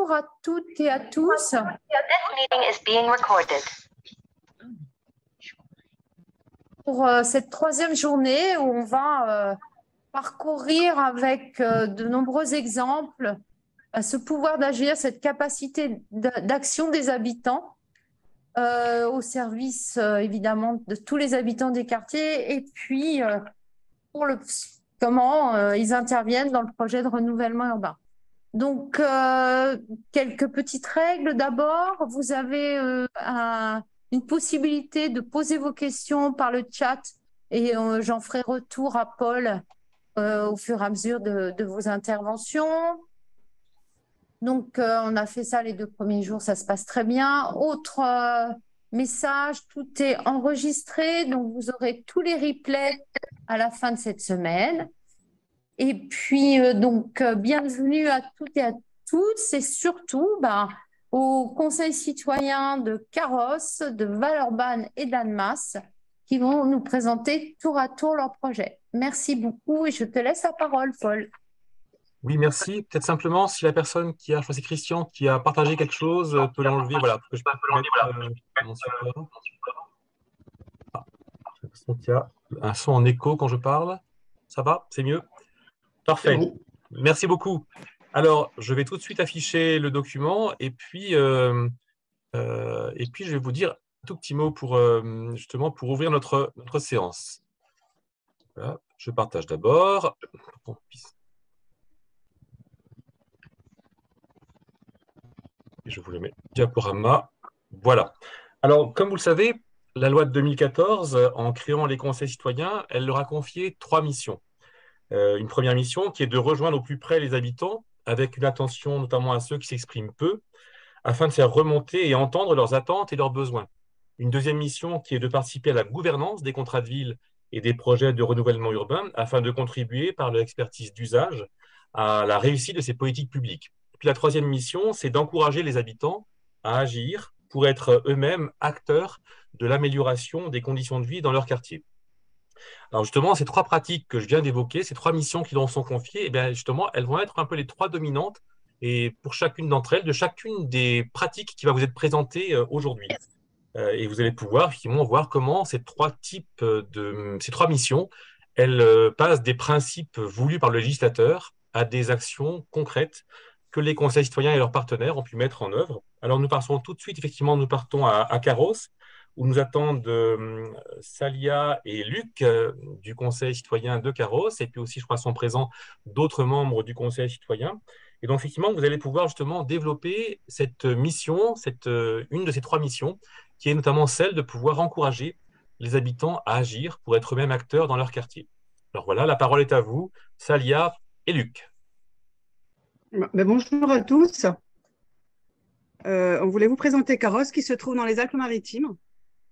bonjour à toutes et à tous. Pour cette troisième journée où on va parcourir avec de nombreux exemples ce pouvoir d'agir, cette capacité d'action des habitants au service évidemment de tous les habitants des quartiers et puis pour comment ils interviennent dans le projet de renouvellement urbain. Donc, quelques petites règles d'abord. Vous avez une possibilité de poser vos questions par le chat et j'en ferai retour à Paul au fur et à mesure de vos interventions. Donc, on a fait ça les 2 premiers jours, ça se passe très bien. Autre message, tout est enregistré, donc vous aurez tous les replays à la fin de cette semaine. Et puis, bienvenue à toutes et à tous et surtout au Conseil citoyen de Carrosse, de Villeurbanne et d'Annemasse qui vont nous présenter tour à tour leur projet. Merci beaucoup et je te laisse la parole, Paul. Oui, merci. Peut-être simplement, si la personne qui a, je crois que c'est Christian, qui a partagé quelque chose, peut l'enlever, voilà, pour que je puisse mettre mon support. Ah, j'ai l'impression qu'il y a un son en écho quand je parle. Ça va? C'est mieux? Parfait. Bon. Merci beaucoup. Alors, je vais tout de suite afficher le document et puis je vais vous dire un tout petit mot pour, justement pour ouvrir notre séance. Voilà, je partage d'abord. Je vous le mets diaporama. Voilà. Alors, comme vous le savez, la loi de 2014, en créant les conseils citoyens, elle leur a confié 3 missions. Une première mission qui est de rejoindre au plus près les habitants, avec une attention notamment à ceux qui s'expriment peu, afin de faire remonter et entendre leurs attentes et leurs besoins. Une deuxième mission qui est de participer à la gouvernance des contrats de ville et des projets de renouvellement urbain, afin de contribuer par leur expertise d'usage à la réussite de ces politiques publiques. Puis la troisième mission, c'est d'encourager les habitants à agir pour être eux-mêmes acteurs de l'amélioration des conditions de vie dans leur quartier. Alors justement, ces 3 pratiques que je viens d'évoquer, ces 3 missions qui leur sont confiées, eh bien justement, elles vont être un peu les 3 dominantes et pour chacune d'entre elles, de chacune des pratiques qui va vous être présentée aujourd'hui. Et vous allez pouvoir effectivement voir comment ces 3 missions, elles passent des principes voulus par le législateur à des actions concrètes que les conseils citoyens et leurs partenaires ont pu mettre en œuvre. Alors nous partons tout de suite, effectivement, nous partons à Carrosse, où nous attendent Salia et Luc du Conseil citoyen de Carrosse, et puis aussi, je crois, sont présents d'autres membres du Conseil citoyen. Et donc, effectivement, vous allez pouvoir justement développer cette mission, une de ces 3 missions, qui est notamment celle de pouvoir encourager les habitants à agir pour être eux-mêmes acteurs dans leur quartier. Alors voilà, la parole est à vous, Salia et Luc. Bonjour à tous. On voulait vous présenter Carrosse qui se trouve dans les Alpes-Maritimes.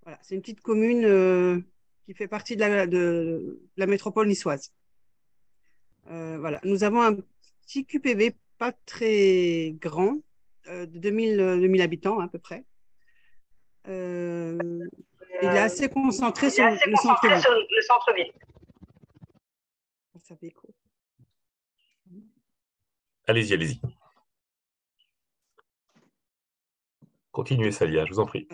Voilà, c'est une petite commune qui fait partie de la métropole niçoise. Voilà, nous avons un petit QPV pas très grand, de 2000 habitants à peu près. Il est assez concentré sur le centre-ville. Ça fait écho. Allez-y, allez-y. Continuez, Salia, je vous en prie.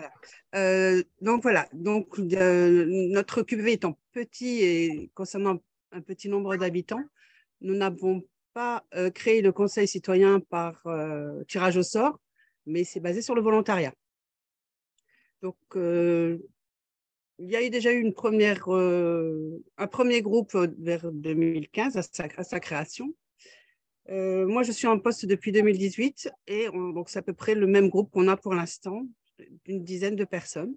Voilà. Notre QPV étant petit et concernant un petit nombre d'habitants, nous n'avons pas créé le conseil citoyen par tirage au sort, mais c'est basé sur le volontariat. Donc, il y a déjà eu un premier groupe vers 2015 à sa création. Moi, je suis en poste depuis 2018 et donc c'est à peu près le même groupe qu'on a pour l'instant, d'une dizaine de personnes.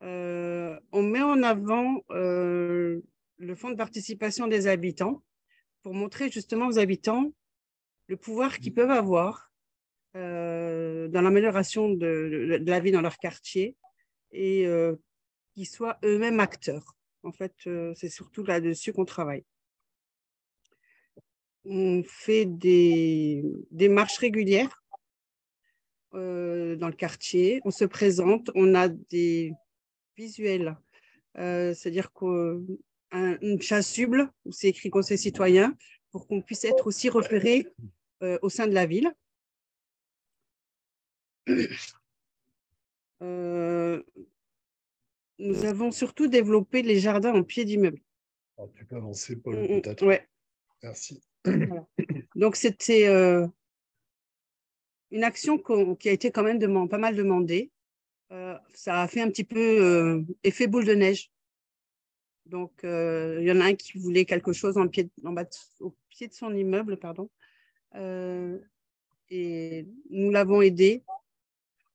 On met en avant le fonds de participation des habitants pour montrer justement aux habitants le pouvoir qu'ils peuvent avoir dans l'amélioration de la vie dans leur quartier et qu'ils soient eux-mêmes acteurs. En fait, c'est surtout là-dessus qu'on travaille. On fait des marches régulières dans le quartier. On se présente, on a des visuels, c'est-à-dire qu'une chasuble où c'est écrit Conseil citoyen pour qu'on puisse être aussi repéré au sein de la ville. Nous avons surtout développé les jardins en pied d'immeuble. Tu peux avancer, Paul, peut-être. Ouais. Merci. Voilà. Donc, c'était une action qui a été quand même pas mal demandée. Ça a fait un petit peu effet boule de neige. Donc, il y en a un qui voulait quelque chose au pied de son immeuble, pardon. Et nous l'avons aidé,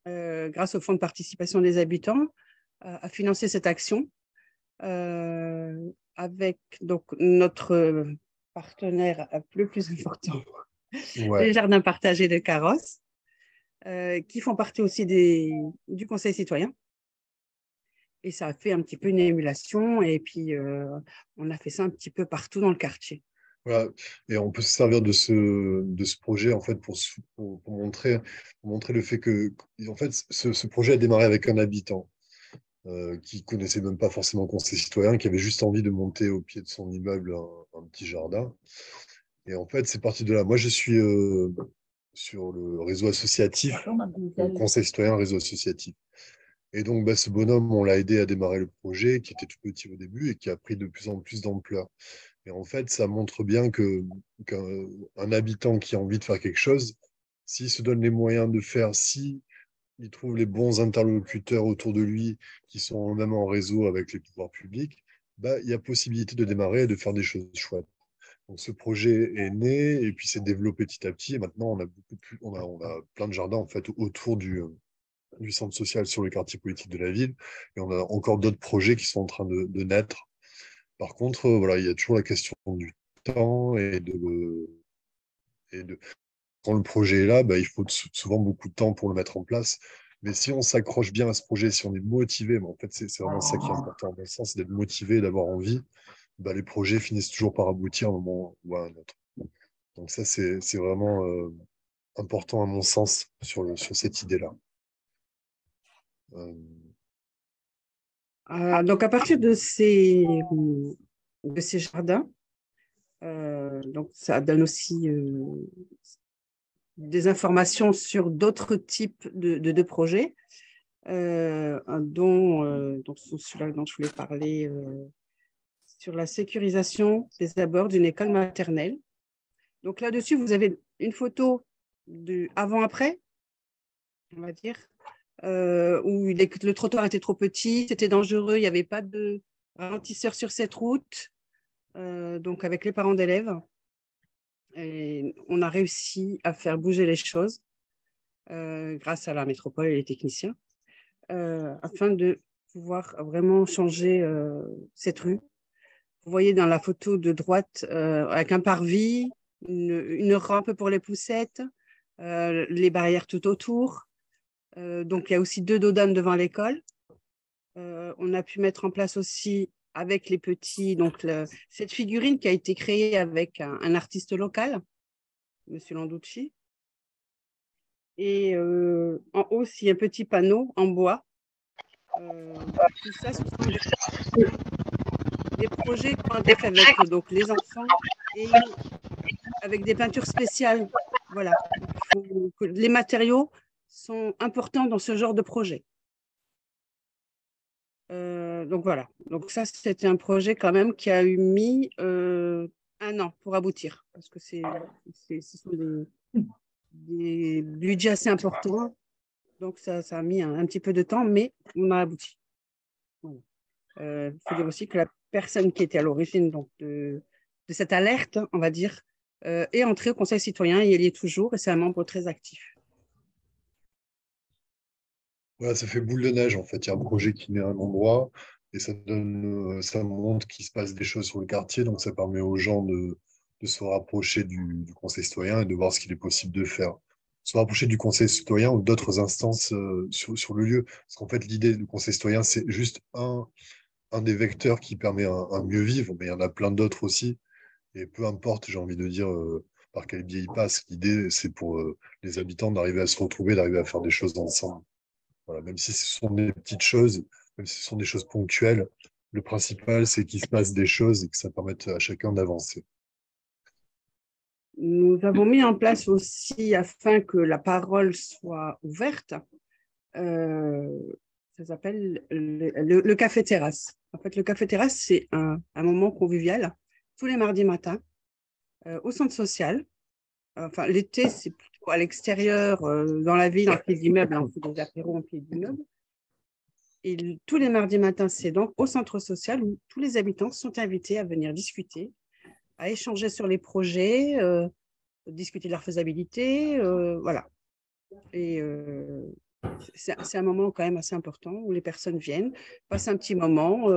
grâce au fonds de participation des habitants, à financer cette action avec donc, notre partenaire le plus important, les jardins partagés de Carrosse, qui font partie aussi du Conseil citoyen. Et ça a fait un petit peu une émulation. Et puis, on a fait ça un petit peu partout dans le quartier. Voilà. Et on peut se servir de ce projet en fait, pour montrer le fait que en fait, ce projet a démarré avec un habitant qui ne connaissait même pas forcément le Conseil citoyen, qui avait juste envie de monter au pied de son immeuble un petit jardin. Et en fait, c'est parti de là. Moi, je suis sur le réseau associatif, le Conseil citoyen réseau associatif. Et donc, ce bonhomme, on l'a aidé à démarrer le projet, qui était tout petit au début et qui a pris de plus en plus d'ampleur. Et en fait, ça montre bien qu'un habitant qui a envie de faire quelque chose, s'il se donne les moyens de faire, si il trouve les bons interlocuteurs autour de lui qui sont même en réseau avec les pouvoirs publics, il y a possibilité de démarrer et de faire des choses chouettes. Donc, ce projet est né et puis s'est développé petit à petit. Et maintenant, on a plein de jardins en fait, autour du centre social sur le quartier politique de la ville. Et on a encore d'autres projets qui sont en train de naître. Par contre, voilà, il y a toujours la question du temps quand le projet est là, il faut souvent beaucoup de temps pour le mettre en place. Mais si on s'accroche bien à ce projet, si on est motivé, en fait, c'est vraiment ça qui est important, dans le sens, c'est d'être motivé, d'avoir envie, les projets finissent toujours par aboutir à un moment ou à un autre. Donc ça, c'est vraiment important à mon sens sur cette idée-là. Donc, à partir de ces jardins, donc ça donne aussi des informations sur d'autres types de projets, dont celui-là dont je voulais parler, sur la sécurisation des abords d'une école maternelle. Donc là-dessus, vous avez une photo du avant-après, on va dire, où le trottoir était trop petit, c'était dangereux, il n'y avait pas de ralentisseur sur cette route, donc avec les parents d'élèves. Et on a réussi à faire bouger les choses grâce à la métropole et les techniciens, afin de pouvoir vraiment changer cette rue. Vous voyez dans la photo de droite, avec un parvis, une rampe pour les poussettes, les barrières tout autour. Donc, il y a aussi 2 dodanes devant l'école. On a pu mettre en place aussi avec les petits, donc cette figurine qui a été créée avec un artiste local, M. Landucci. Et en haut, il y a un petit panneau en bois. Tout ça, ce sont des projets qui ont été faits avec donc, les enfants et avec des peintures spéciales. Voilà. Les matériaux sont importants dans ce genre de projet. Donc voilà. Donc ça, c'était un projet quand même qui a mis 1 an pour aboutir, parce que ce sont des budgets assez importants. Donc ça a mis un petit peu de temps, mais on a abouti. Voilà. Faut dire aussi que la personne qui était à l'origine donc de cette alerte, on va dire, est entrée au Conseil citoyen et elle y est toujours, et c'est un membre très actif. Voilà, ça fait boule de neige en fait. Il y a un projet qui naît à un endroit et ça montre qu'il se passe des choses sur le quartier, donc ça permet aux gens de se rapprocher du Conseil citoyen et de voir ce qu'il est possible de faire. Se rapprocher du Conseil citoyen ou d'autres instances sur le lieu. Parce qu'en fait, l'idée du Conseil citoyen, c'est juste un des vecteurs qui permet un mieux vivre, mais il y en a plein d'autres aussi. Et peu importe, j'ai envie de dire, par quel biais il passe, l'idée, c'est pour les habitants d'arriver à se retrouver, d'arriver à faire des choses ensemble. Voilà, même si ce sont des petites choses, même si ce sont des choses ponctuelles, le principal, c'est qu'il se passe des choses et que ça permette à chacun d'avancer. nous avons mis en place aussi, afin que la parole soit ouverte, ça s'appelle le café terrasse. En fait, le café terrasse, c'est un moment convivial tous les mardis matins au centre social. Enfin, l'été, c'est plutôt à l'extérieur, dans la ville, en pied d'immeuble. On fait des apéros en pied d'immeuble. Et tous les mardis matins, c'est donc au centre social où tous les habitants sont invités à venir discuter, à échanger sur les projets, discuter de leur faisabilité, voilà. Et c'est un moment quand même assez important où les personnes viennent, passent un petit moment,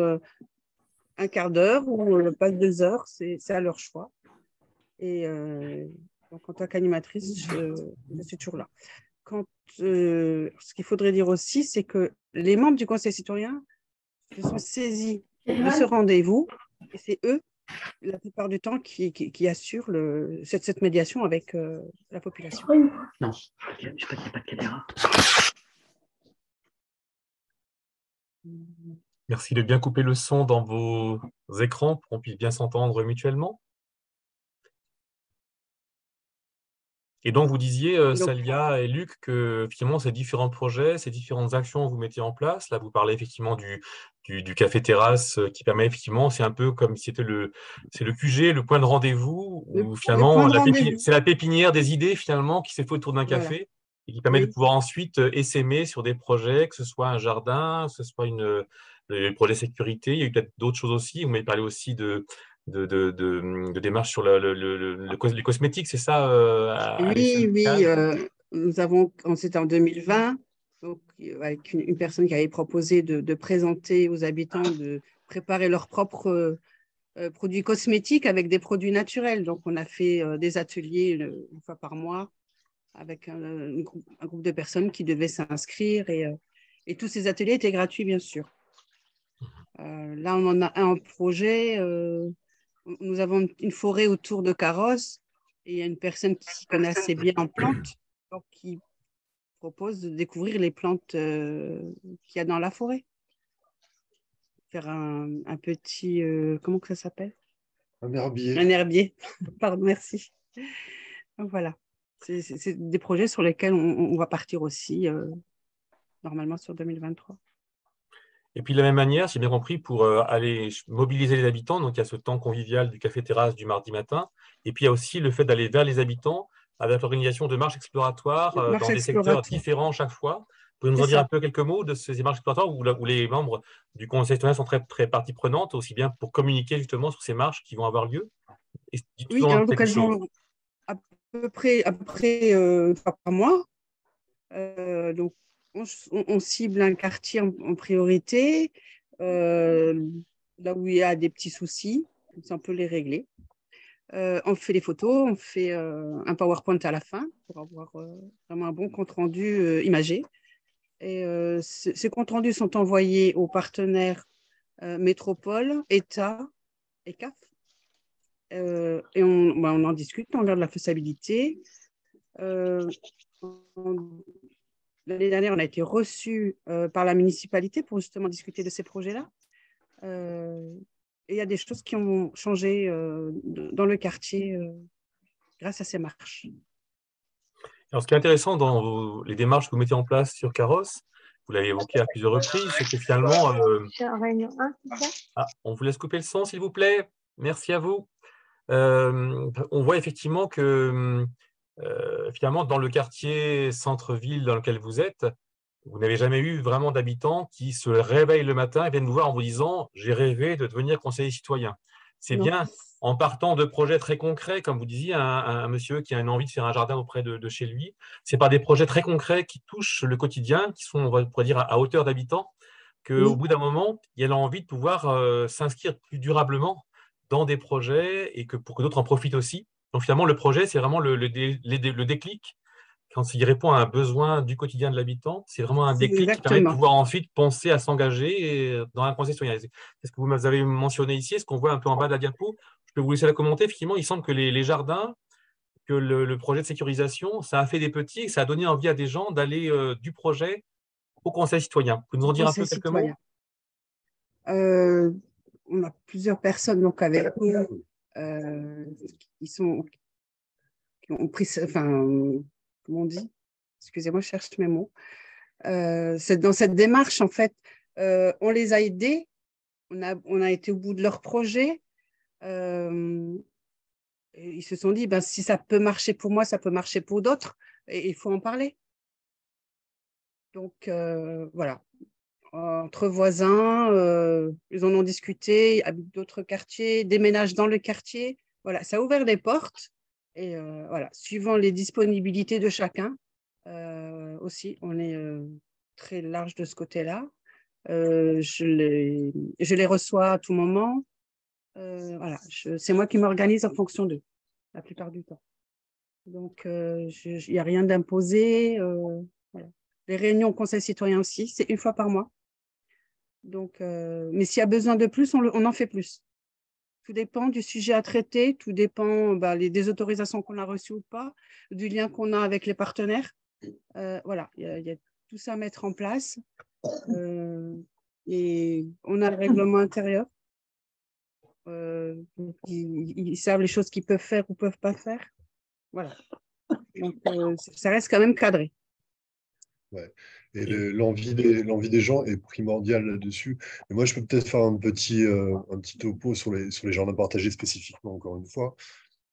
un quart d'heure ou pas 2 heures, c'est à leur choix. Et donc, en tant qu'animatrice, je suis toujours là. Ce qu'il faudrait dire aussi, c'est que les membres du Conseil citoyen se sont saisis de ce rendez-vous et c'est eux, la plupart du temps, qui assurent cette médiation avec la population. Non, je ne sais pas qu'il n'y a pas de caméra. Merci de bien couper le son dans vos écrans pour qu'on puisse bien s'entendre mutuellement. Et donc, vous disiez, Salia et Luc, que finalement, ces différents projets, ces différentes actions que vous mettez en place, là, vous parlez effectivement du café-terrasse qui permet effectivement, c'est un peu comme si c'est le QG, le point de rendez-vous, où finalement, c'est la pépinière des idées finalement qui s'est fait autour d'un café et qui permet de pouvoir ensuite essaimer sur des projets, que ce soit un jardin, que ce soit le projet sécurité. Il y a eu peut-être d'autres choses aussi. Vous m'avez parlé aussi de démarches sur les cosmétiques, c'est ça Oui, c'était en 2020, donc, avec une personne qui avait proposé de présenter aux habitants, de préparer leurs propres produits cosmétiques avec des produits naturels. Donc, on a fait des ateliers une fois par mois avec un groupe de personnes qui devaient s'inscrire et tous ces ateliers étaient gratuits, bien sûr. Là, on en a un projet. Nous avons une forêt autour de Carrosse et il y a une personne qui s'y connaît assez bien en plantes, donc qui propose de découvrir les plantes qu'il y a dans la forêt. Faire un petit, comment que ça s'appelle? Un herbier. Un herbier, pardon, merci. Donc voilà, c'est des projets sur lesquels on va partir aussi, normalement sur 2023. Et puis de la même manière, si j'ai bien compris, pour aller mobiliser les habitants, donc il y a ce temps convivial du café-terrasse du mardi matin, et puis il y a aussi le fait d'aller vers les habitants avec l'organisation de marches exploratoires dans des secteurs différents chaque fois. Vous pouvez nous en dire un peu quelques mots de ces marches exploratoires où les membres du Conseil citoyen sont très partie prenante, aussi bien pour communiquer justement sur ces marches qui vont avoir lieu? Oui, donc elles vont à peu près une fois par mois. Donc, on cible un quartier en priorité, là où il y a des petits soucis, on peut les régler. On fait les photos, on fait un PowerPoint à la fin pour avoir vraiment un bon compte-rendu imagé. Et ces comptes rendus sont envoyés aux partenaires métropole, État et CAF. Et on en discute, on regarde la faisabilité. L'année dernière, on a été reçus par la municipalité pour justement discuter de ces projets-là. Et il y a des choses qui ont changé dans le quartier grâce à ces marches. Alors, ce qui est intéressant dans les démarches que vous mettez en place sur Carrosse, vous l'avez évoqué à plusieurs reprises, c'est que finalement… on vous laisse couper le son, s'il vous plaît. Merci à vous. On voit effectivement que finalement, dans le quartier centre-ville dans lequel vous êtes, vous n'avez jamais eu vraiment d'habitants qui se réveillent le matin et viennent vous voir en vous disant « j'ai rêvé de devenir conseiller citoyen ». C'est bien en partant de projets très concrets, comme vous disiez, un monsieur qui a une envie de faire un jardin auprès de chez lui. C'est par des projets très concrets qui touchent le quotidien, qui sont, on pourrait dire, à hauteur d'habitants, qu'au bout d'un moment, il y a l'envie de pouvoir s'inscrire plus durablement dans des projets et pour que d'autres en profitent aussi. Donc finalement, le projet, c'est vraiment le déclic. Quand il répond à un besoin du quotidien de l'habitant, c'est vraiment un déclic qui permet de pouvoir ensuite penser à s'engager dans un conseil citoyen. C'est ce que vous avez mentionné ici, est-ce qu'on voit un peu en bas de la diapo? Je peux vous laisser la commenter. Effectivement, il semble que les jardins, que le projet de sécurisation, ça a fait des petits et ça a donné envie à des gens d'aller du projet au conseil citoyen. Vous pouvez nous en dire un peu quelques mots? On a plusieurs personnes donc avec nous. Ils sont ont pris, enfin, comment on dit? Excusez-moi, je cherche mes mots. C'est dans cette démarche, en fait, on les a aidés, on a été au bout de leur projet. Et ils se sont dit, ben, si ça peut marcher pour moi, ça peut marcher pour d'autres, et il faut en parler. Donc, voilà. Entre voisins, ils en ont discuté, ils habitent d'autres quartiers, déménagent dans le quartier. Voilà, ça a ouvert des portes. Et voilà, suivant les disponibilités de chacun, aussi, on est très large de ce côté-là. Je les reçois à tout moment. Voilà, c'est moi qui m'organise en fonction d'eux, la plupart du temps. Donc, il n'y a rien d'imposé. Voilà. Les réunions au Conseil citoyen aussi, c'est une fois par mois. Donc, mais s'il y a besoin de plus, on en fait plus. Tout dépend du sujet à traiter, tout dépend des autorisations qu'on a reçues ou pas, du lien qu'on a avec les partenaires. Voilà, il y a tout ça à mettre en place. Et on a le règlement intérieur. Ils savent les choses qu'ils peuvent faire ou peuvent pas faire. Voilà. Donc, ça reste quand même cadré. Ouais. Et l'envie des gens est primordiale là-dessus. Et moi, je peux peut-être faire un petit topo sur les jardins partagés spécifiquement, encore une fois.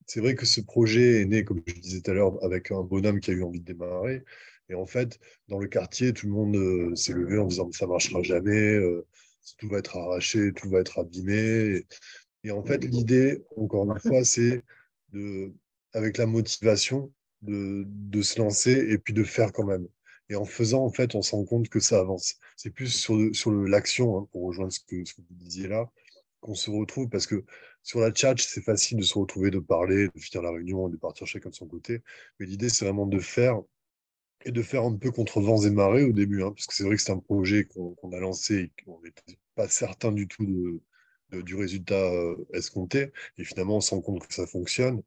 C'est vrai que ce projet est né, comme je disais tout à l'heure, avec un bonhomme qui a eu envie de démarrer. Et en fait, dans le quartier, tout le monde s'est levé en disant que ça ne marchera jamais, tout va être arraché, tout va être abîmé. Et en fait, l'idée, encore une fois, c'est avec la motivation de se lancer et puis de faire quand même. Et en faisant, en fait, on se rend compte que ça avance. C'est plus sur l'action, hein, pour rejoindre ce que vous disiez là, qu'on se retrouve, parce que sur la chat, c'est facile de se retrouver, de parler, de finir la réunion, de partir chacun de son côté. Mais l'idée, c'est vraiment de faire, et de faire un peu contre vents et marées au début, hein, parce que c'est vrai que c'est un projet qu'on a lancé et qu'on n'était pas certain du tout du résultat escompté. Et finalement, on se rend compte que ça fonctionne.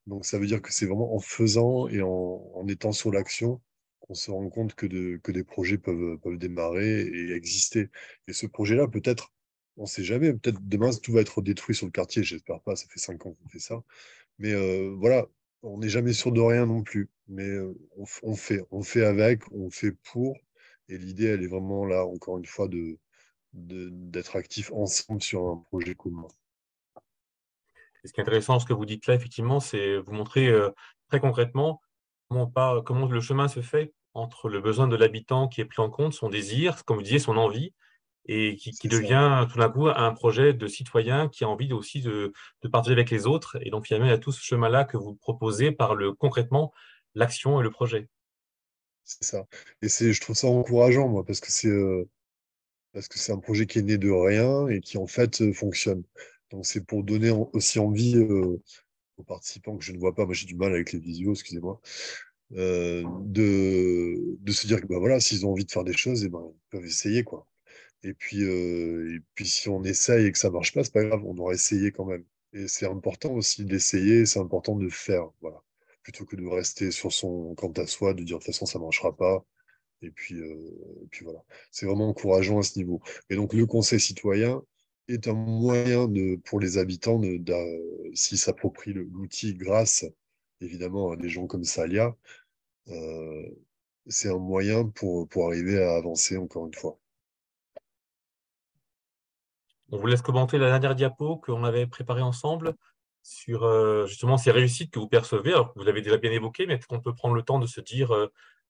Donc, ça veut dire que c'est vraiment en faisant et en étant sur l'action qu'on se rend compte que des projets peuvent démarrer et exister. Et ce projet-là, peut-être, on ne sait jamais, peut-être demain, tout va être détruit sur le quartier. J'espère pas, ça fait 5 ans qu'on fait ça. Mais voilà, on n'est jamais sûr de rien non plus. Mais on fait avec, on fait pour. Et l'idée, elle est vraiment là, encore une fois, d'être actifs ensemble sur un projet commun. Et ce qui est intéressant dans ce que vous dites là, effectivement, c'est vous montrer très concrètement comment le chemin se fait entre le besoin de l'habitant qui est pris en compte, son désir, comme vous disiez, son envie, et qui C'est ça. devient tout d'un coup un projet de citoyen qui a envie aussi de partager avec les autres. Et donc, finalement, il y a tout ce chemin-là que vous proposez par concrètement l'action et le projet. C'est ça. Et je trouve ça encourageant, moi, parce que c'est un projet qui est né de rien et qui, en fait, fonctionne. Donc, c'est pour donner aussi envie aux participants que je ne vois pas, moi j'ai du mal avec les visios, excusez-moi, de se dire que bah, voilà, s'ils ont envie de faire des choses, et ben, ils peuvent essayer, quoi. Et puis si on essaye et que ça marche pas, c'est pas grave, on aura essayé quand même. Et c'est important aussi d'essayer, c'est important de faire, voilà. Plutôt que de rester sur son quant à soi, de dire de toute façon ça marchera pas. Et puis voilà. C'est vraiment encourageant à ce niveau. Et donc le conseil citoyen est un moyen pour les habitants s'ils s'approprient l'outil grâce évidemment à des gens comme Salia, euh, c'est un moyen pour arriver à avancer encore une fois. On vous laisse commenter la dernière diapo qu'on avait préparée ensemble sur justement ces réussites que vous percevez. Alors, vous l'avez déjà bien évoqué, mais est-ce qu'on peut prendre le temps de se dire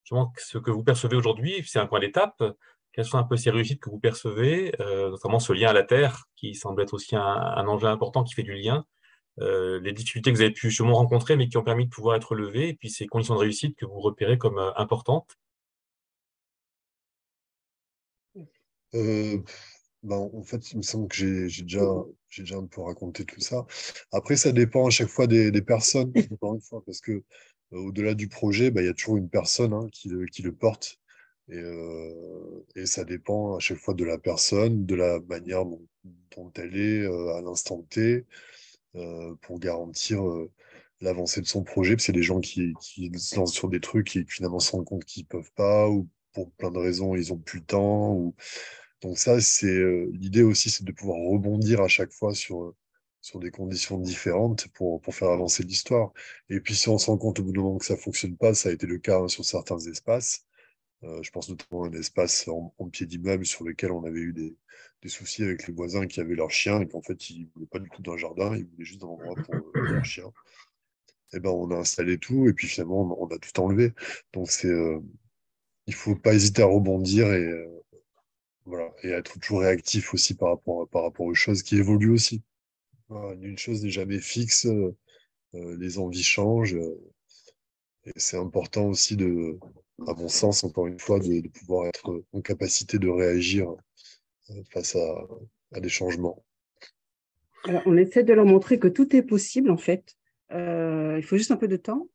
justement ce que vous percevez aujourd'hui, c'est un point d'étape. Quelles sont un peu ces réussites que vous percevez, notamment ce lien à la terre qui semble être aussi un enjeu important qui fait du lien, les difficultés que vous avez pu justement rencontrer mais qui ont permis de pouvoir être levées, et puis ces conditions de réussite que vous repérez comme importantes. Euh, en fait, il me semble que j'ai déjà un peu raconté tout ça. Après, ça dépend à chaque fois des personnes, encore une fois, parce que au-delà du projet, il y a toujours une personne hein, qui le porte. Et ça dépend à chaque fois de la personne, de la manière dont elle est à l'instant T, pour garantir l'avancée de son projet. Parce qu'il y a des gens qui se lancent sur des trucs et qui finalement se rendent compte qu'ils ne peuvent pas, ou pour plein de raisons, ils n'ont plus le temps. Donc ça, c'est l'idée aussi, c'est de pouvoir rebondir à chaque fois sur des conditions différentes pour faire avancer l'histoire. Et puis, si on se rend compte au bout d'un moment que ça ne fonctionne pas, ça a été le cas hein, sur certains espaces. Je pense notamment à un espace en pied d'immeuble sur lequel on avait eu des soucis avec les voisins qui avaient leurs chiens et qu'en fait, ils ne voulaient pas du tout d'un jardin, ils voulaient juste un endroit pour leurs chiens. Et ben, on a installé tout et puis finalement, on a tout enlevé. Donc, il ne faut pas hésiter à rebondir et, voilà, et être toujours réactif aussi par rapport aux choses qui évoluent aussi. Voilà, une chose n'est jamais fixe, les envies changent. Et c'est important aussi à mon sens, encore une fois, de pouvoir être en capacité de réagir face à des changements. Alors, on essaie de leur montrer que tout est possible, en fait. Il faut juste un peu de temps.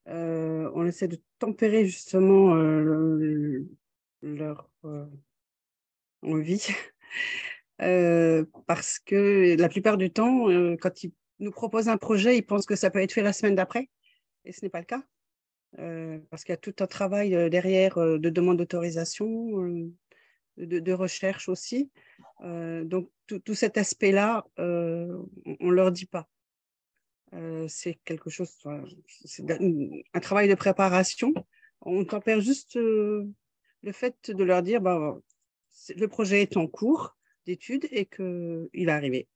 On essaie de tempérer justement leur envie. Parce que la plupart du temps, quand ils nous proposent un projet, ils pensent que ça peut être fait la semaine d'après. Et ce n'est pas le cas. Parce qu'il y a tout un travail derrière de demande d'autorisation, de recherche aussi. Donc, tout cet aspect-là, on ne leur dit pas. C'est quelque chose, c'est un travail de préparation. On tempère juste le fait de leur dire le projet est en cours d'étude et qu'il est arrivé.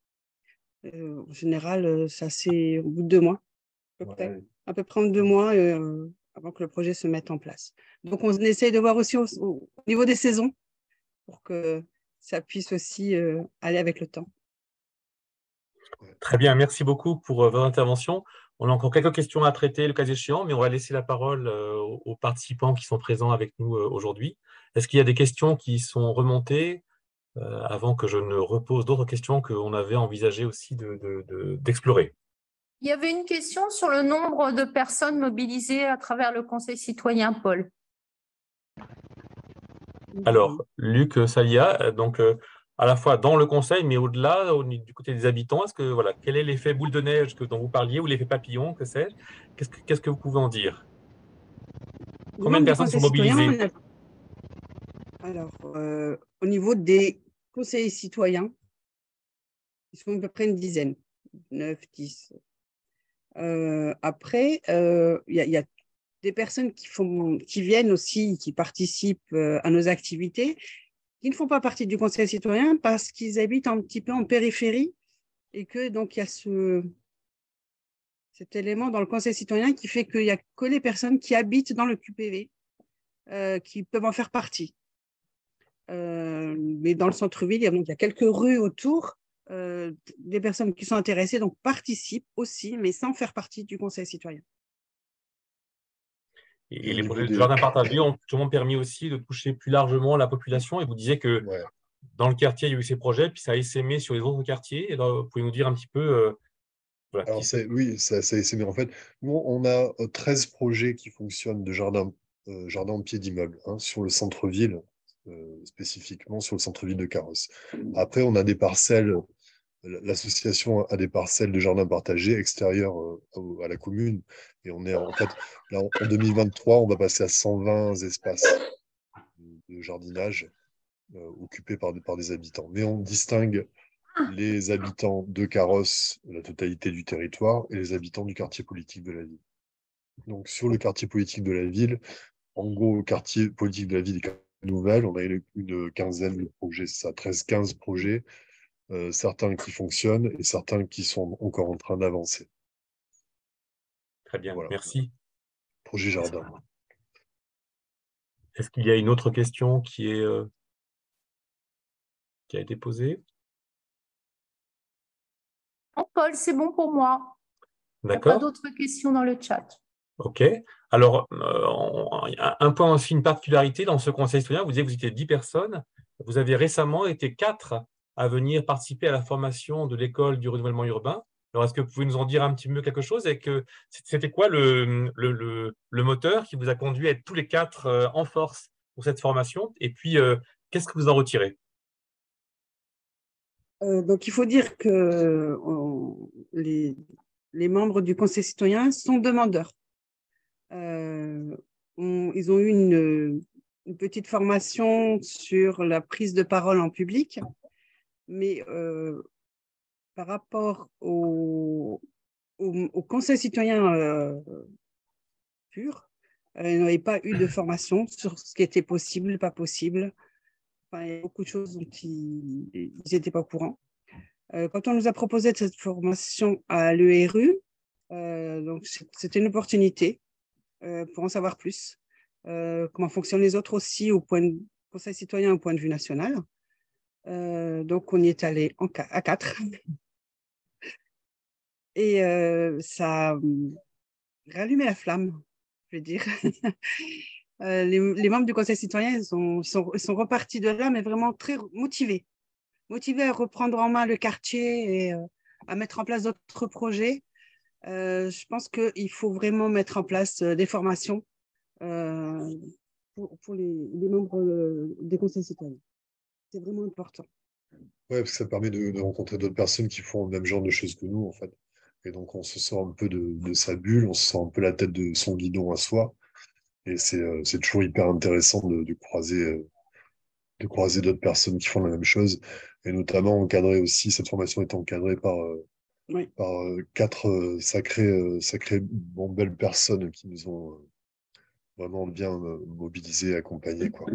En général, ça c'est au bout de 2 mois, à peu près en 2 mois avant que le projet se mette en place. Donc, on essaye de voir aussi au niveau des saisons pour que ça puisse aussi aller avec le temps. Très bien, merci beaucoup pour votre intervention. On a encore quelques questions à traiter, le cas échéant, mais on va laisser la parole aux participants qui sont présents avec nous aujourd'hui. Est-ce qu'il y a des questions qui sont remontées avant que je ne repose d'autres questions qu'on avait envisagé aussi d'explorer? Il y avait une question sur le nombre de personnes mobilisées à travers le Conseil citoyen, Paul. Alors, Luc Salia, donc à la fois dans le conseil, mais au-delà, du côté des habitants, quel est l'effet boule de neige dont vous parliez, ou l'effet papillon, que sais-je? Qu'est-ce que vous pouvez en dire? Combien de personnes sont mobilisées? Alors, au niveau des conseillers citoyens, ils sont à peu près une dizaine, 9, 10. Après, il y a des personnes qui viennent aussi, qui participent à nos activités, qui ne font pas partie du conseil citoyen parce qu'ils habitent un petit peu en périphérie et que donc il y a cet élément dans le conseil citoyen qui fait qu'il n'y a que les personnes qui habitent dans le QPV qui peuvent en faire partie. Mais dans le centre-ville, il y a quelques rues autour. Des personnes qui sont intéressées donc participent aussi, mais sans faire partie du conseil citoyen. Et les projets de jardin partagé ont justement permis aussi de toucher plus largement la population. Et vous disiez que dans le quartier, il y a eu ces projets, puis ça a essaimé sur les autres quartiers. Et là, vous pouvez nous dire un petit peu… Alors, oui, ça a essaimé. En fait, nous, on a 13 projets qui fonctionnent de jardin en pied d'immeuble sur le centre-ville, spécifiquement sur le centre-ville de Carros. Après, on a des parcelles. L'association a des parcelles de jardins partagés extérieures à la commune. Et on est en fait, là, en 2023, on va passer à 120 espaces de jardinage occupés par des habitants. Mais on distingue les habitants de Carros, la totalité du territoire, et les habitants du quartier politique de la ville. Donc, sur le quartier politique de la ville, en gros, le quartier politique de la ville est nouvelle. On a une quinzaine de projets, ça, 13-15 projets. Certains qui fonctionnent et certains qui sont encore en train d'avancer. Très bien, voilà. Merci. Projet jardin. Est-ce qu'il y a une autre question qui a été posée? Non, Paul, c'est bon pour moi. D'accord. Pas d'autres questions dans le chat. OK. Alors, un point aussi, une particularité dans ce conseil citoyen, vous disiez que vous étiez 10 personnes. Vous avez récemment été 4 à venir participer à la formation de l'école du renouvellement urbain. Alors, est-ce que vous pouvez nous en dire un petit peu quelque chose? Et que c'était quoi le moteur qui vous a conduit à être tous les 4 en force pour cette formation? Et puis, qu'est-ce que vous en retirez? Donc, il faut dire que les membres du conseil citoyen sont demandeurs. Ils ont eu une petite formation sur la prise de parole en public, mais par rapport au conseil citoyen pur, ils n'avaient pas eu de formation sur ce qui était possible, pas possible. Enfin, il y a beaucoup de choses dont ils n'étaient pas au courant. Quand on nous a proposé cette formation à l'ERU, donc c'était une opportunité pour en savoir plus. Comment fonctionnent les autres aussi au conseil citoyen au point de vue national. Donc, on y est allé à 4. Et ça a rallumé la flamme, je veux dire. Les membres du conseil citoyen sont repartis de là, mais vraiment très motivés à reprendre en main le quartier et à mettre en place d'autres projets. Je pense qu'il faut vraiment mettre en place des formations pour les membres des conseils citoyens. C'est vraiment important. Ouais, parce que ça permet de rencontrer d'autres personnes qui font le même genre de choses que nous, en fait. Et donc, on se sort un peu de sa bulle, on se sort un peu la tête de son guidon à soi. Et c'est toujours hyper intéressant de croiser d'autres personnes qui font la même chose. Et notamment encadré aussi, cette formation est encadrée Oui. par 4 sacrées belles personnes qui nous ont vraiment bien mobilisés, accompagnés, quoi.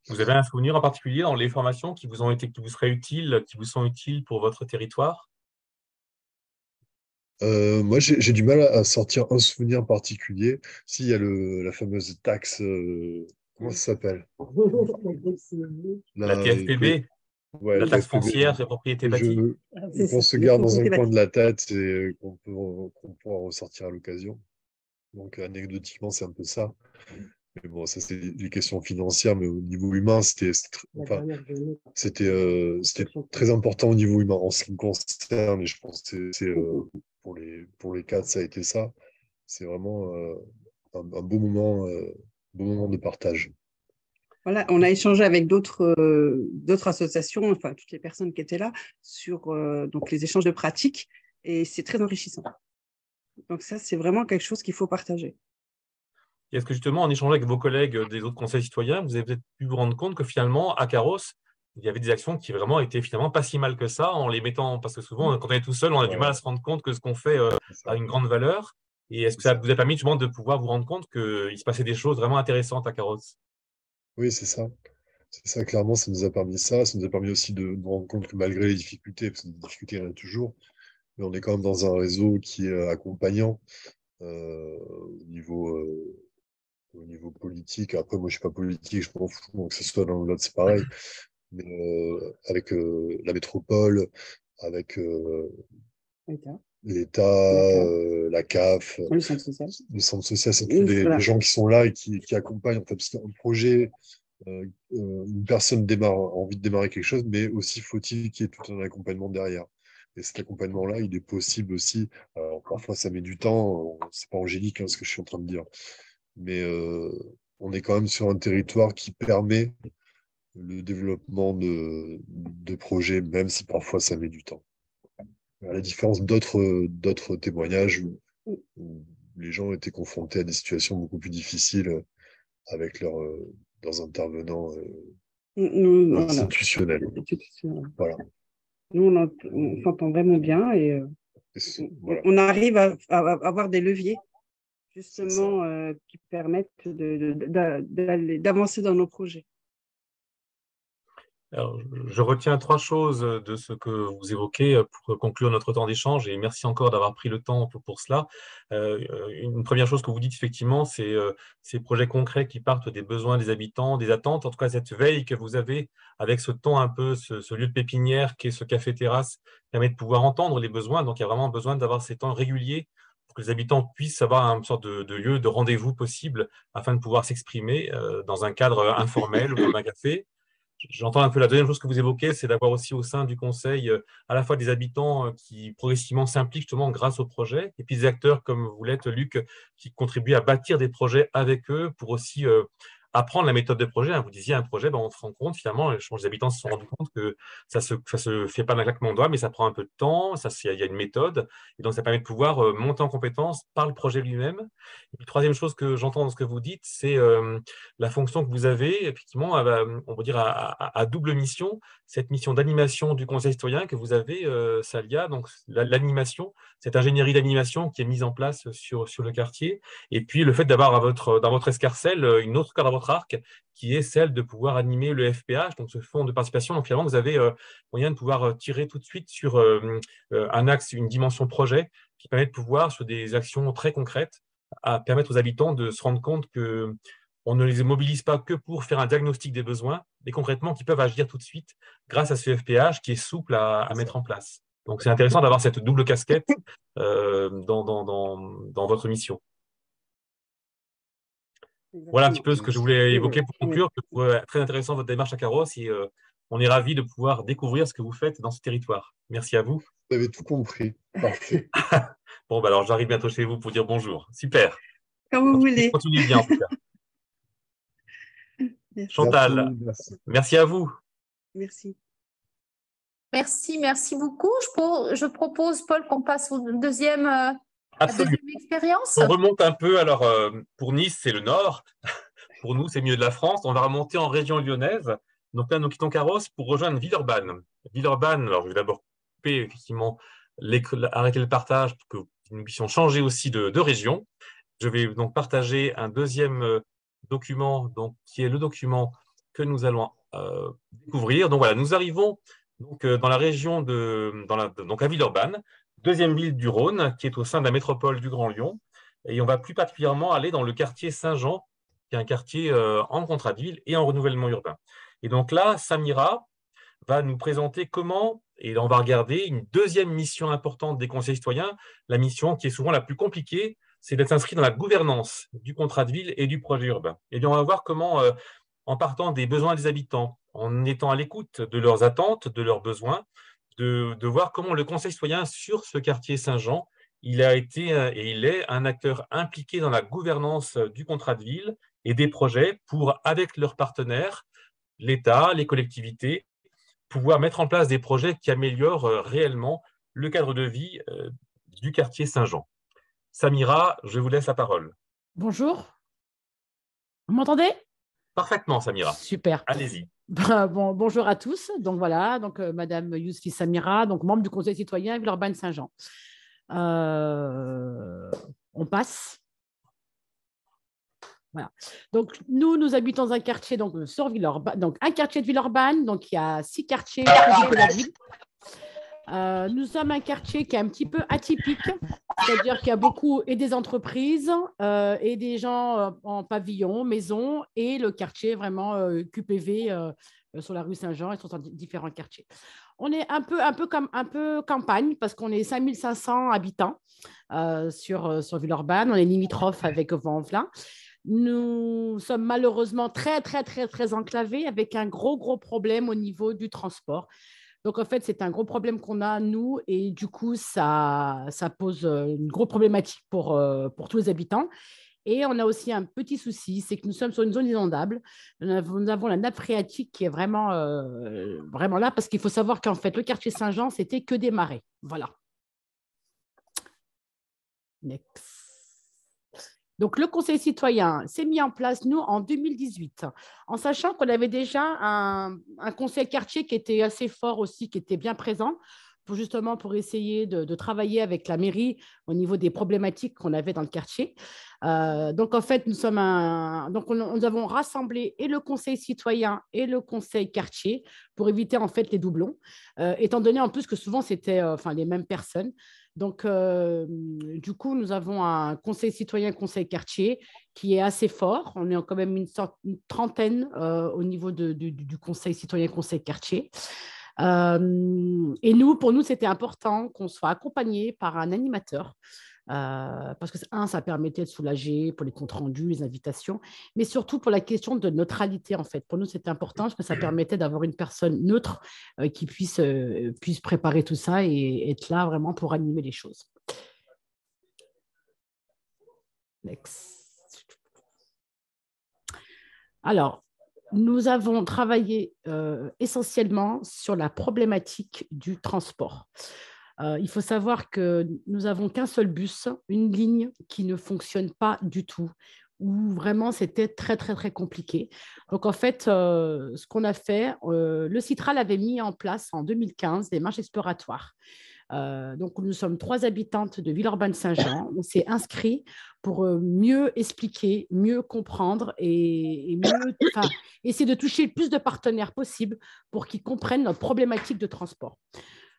Vous avez un souvenir en particulier dans les formations qui vous sont utiles pour votre territoire? Moi, j'ai du mal à sortir un souvenir particulier. Si, il y a la fameuse taxe, comment ça s'appelle? La TFPB, Ouais, la taxe TFPB, foncière sur propriété que bâtie. qu'on se garde dans un coin de la tête et qu'on pourra ressortir à l'occasion. Donc, anecdotiquement, c'est un peu ça. Mais bon, ça, c'est des questions financières, mais au niveau humain, c'était très important au niveau humain en ce qui me concerne. Et je pense que pour les 4, ça a été ça. C'est vraiment un beau moment de partage. Voilà, on a échangé avec d'autres associations, enfin toutes les personnes qui étaient là, sur donc les échanges de pratiques, et c'est très enrichissant. Donc ça, c'est vraiment quelque chose qu'il faut partager. Et est-ce que justement, en échangeant avec vos collègues des autres conseils citoyens, vous avez peut-être pu vous rendre compte que finalement, à Carros, il y avait des actions qui vraiment étaient finalement pas si mal que ça, en les mettant, parce que souvent, quand on est tout seul, on a du mal à se rendre compte que ce qu'on fait a une grande valeur. Et est-ce que ça vous a permis justement de pouvoir vous rendre compte qu'il se passait des choses vraiment intéressantes à Carros? Oui, c'est ça. C'est ça, clairement, ça nous a permis ça. Ça nous a permis aussi de nous rendre compte que malgré les difficultés, parce que des difficultés, il y en a toujours, mais on est quand même dans un réseau qui est accompagnant au niveau politique. Après, moi, je suis pas politique, je m'en fous, donc que ce soit l'un ou l'autre, c'est pareil. Mais avec la métropole, avec l'État, la CAF, le centre social, c'est tous les gens qui sont là et qui accompagnent. En fait, parce qu'un projet, une personne a envie de démarrer quelque chose, mais aussi faut-il qu'il y ait tout un accompagnement derrière. Et cet accompagnement-là, il est possible aussi. Alors, parfois, ça met du temps. C'est pas angélique, hein, ce que je suis en train de dire. Mais on est quand même sur un territoire qui permet le développement de projets, même si parfois ça met du temps. À la différence d'autres témoignages où les gens étaient confrontés à des situations beaucoup plus difficiles avec leurs intervenants institutionnels. Voilà. Nous, on s'entend vraiment bien et voilà. On arrive à avoir des leviers justement qui permettent d'avancer dans nos projets. Alors, je retiens 3 choses de ce que vous évoquez pour conclure notre temps d'échange, et merci encore d'avoir pris le temps pour cela. Une première chose que vous dites effectivement, c'est ces projets concrets qui partent des besoins des habitants, des attentes, en tout cas cette veille que vous avez avec ce temps un peu, ce lieu de pépinière qui est ce café-terrasse, permet de pouvoir entendre les besoins. Donc il y a vraiment besoin d'avoir ces temps réguliers pour que les habitants puissent avoir une sorte de lieu de rendez-vous possible afin de pouvoir s'exprimer dans un cadre informel autour d'un café. J'entends un peu la deuxième chose que vous évoquez, c'est d'avoir aussi au sein du conseil à la fois des habitants qui progressivement s'impliquent justement grâce au projet, et puis des acteurs comme vous l'êtes, Luc, qui contribuent à bâtir des projets avec eux pour aussi apprendre la méthode de projet. Hein. Vous disiez un projet, ben, on se rend compte finalement, les habitants se sont rendus compte que ça se fait pas d'un claquement de doigts, mais ça prend un peu de temps, il y a une méthode, et donc ça permet de pouvoir monter en compétence par le projet lui-même. Et puis, troisième chose que j'entends dans ce que vous dites, c'est la fonction que vous avez, effectivement, on va dire à double mission, cette mission d'animation du Conseil citoyen que vous avez, Salia, donc l'animation, cette ingénierie d'animation qui est mise en place sur le quartier, et puis le fait d'avoir dans votre escarcelle une autre corde à votre arc, qui est celle de pouvoir animer le FPH, donc ce fonds de participation. Donc finalement, vous avez moyen de pouvoir tirer tout de suite sur un axe, une dimension projet, qui permet de pouvoir, sur des actions très concrètes, à permettre aux habitants de se rendre compte que on ne les mobilise pas que pour faire un diagnostic des besoins, mais concrètement qui peuvent agir tout de suite grâce à ce FPH qui est souple à mettre en place. Donc c'est intéressant d'avoir cette double casquette dans votre mission. Voilà un petit peu ce que je voulais évoquer pour conclure. Je trouve très intéressant votre démarche à Carros et on est ravis de pouvoir découvrir ce que vous faites dans ce territoire. Merci à vous. Vous avez tout compris. Parfait. Bon, bah alors j'arrive bientôt chez vous pour dire bonjour. Super. Quand vous voulez. Continuez bien en tout cas. Merci. Chantal, merci à vous. Merci. Merci beaucoup. Je propose, Paul, qu'on passe au deuxième, à la Absolument. deuxième expérience. On remonte un peu. Alors, pour Nice, c'est le nord. Pour nous, c'est le milieu de la France. On va remonter en région lyonnaise. Donc là, nous quittons Carros pour rejoindre Villeurbanne. Villeurbanne, alors je vais d'abord couper, effectivement, arrêter le partage pour que nous puissions changer aussi de région. Je vais donc partager un deuxième document, donc, qui est le document que nous allons découvrir. Donc voilà, nous arrivons donc, dans la région donc à Villeurbanne, deuxième ville du Rhône, qui est au sein de la métropole du Grand Lyon. Et on va plus particulièrement aller dans le quartier Saint-Jean, qui est un quartier en contrat de ville et en renouvellement urbain. Et donc là, Samira va nous présenter comment, et on va regarder une deuxième mission importante des conseils citoyens, la mission qui est souvent la plus compliquée, c'est d'être inscrit dans la gouvernance du contrat de ville et du projet urbain. Et bien, on va voir comment, en partant des besoins des habitants, en étant à l'écoute de leurs attentes, de leurs besoins, de voir comment le conseil citoyen sur ce quartier Saint-Jean, il a été et il est un acteur impliqué dans la gouvernance du contrat de ville et des projets pour, avec leurs partenaires, l'État, les collectivités, pouvoir mettre en place des projets qui améliorent réellement le cadre de vie du quartier Saint-Jean. Samira, je vous laisse la parole. Bonjour. Vous m'entendez? Parfaitement, Samira. Super. Allez-y. Bon, bonjour à tous. Donc voilà, Madame Yousfi Samira, donc membre du Conseil citoyen Villeurbanne Saint-Jean. On passe. Voilà. Donc nous habitons dans un quartier sur Villeurbanne, donc un quartier de Villeurbanne, donc il y a 6 quartiers de la ville. Nous sommes un quartier qui est un petit peu atypique, c'est-à-dire qu'il y a beaucoup et des entreprises et des gens en pavillon, maison, et le quartier vraiment QPV sur la rue Saint-Jean et sur différents quartiers. On est un peu campagne parce qu'on est 5500 habitants sur Villeurbanne. On est limitrophe avec Vaux-en-Velin. Nous sommes malheureusement très, très, très, très enclavés avec un gros problème au niveau du transport. Donc, en fait, c'est un gros problème qu'on a, nous, et du coup, ça pose une grosse problématique pour tous les habitants. Et on a aussi un petit souci, c'est que nous sommes sur une zone inondable. Nous avons la nappe phréatique qui est vraiment là, parce qu'il faut savoir qu'en fait, le quartier Saint-Jean, c'était que des marais. Voilà. Next. Donc, le Conseil citoyen s'est mis en place, nous, en 2018, en sachant qu'on avait déjà un conseil quartier qui était assez fort aussi, qui était bien présent, pour essayer de travailler avec la mairie au niveau des problématiques qu'on avait dans le quartier. Donc, en fait, nous avons rassemblé et le Conseil citoyen et le Conseil quartier pour éviter, en fait, les doublons, étant donné en plus que souvent, c'était les mêmes personnes. Donc, du coup, nous avons un conseil citoyen, conseil quartier qui est assez fort. On est quand même une trentaine au niveau du conseil citoyen, conseil quartier. Et pour nous, c'était important qu'on soit accompagné par un animateur. Parce que, ça permettait de soulager pour les comptes rendus, les invitations, mais surtout pour la question de neutralité, en fait. Pour nous, c'était important parce que ça permettait d'avoir une personne neutre qui puisse préparer tout ça et être là vraiment pour animer les choses. Next. Alors, nous avons travaillé essentiellement sur la problématique du transport. Il faut savoir que nous n'avons qu'un seul bus, une ligne qui ne fonctionne pas du tout, où vraiment c'était très, très, très compliqué. Donc, en fait, ce qu'on a fait, le Citral avait mis en place en 2015 des marches exploratoires. Donc, nous sommes 3 habitantes de Villeurbanne-Saint-Jean. On s'est inscrits pour mieux expliquer, mieux comprendre et mieux, essayer de toucher le plus de partenaires possible pour qu'ils comprennent notre problématique de transport.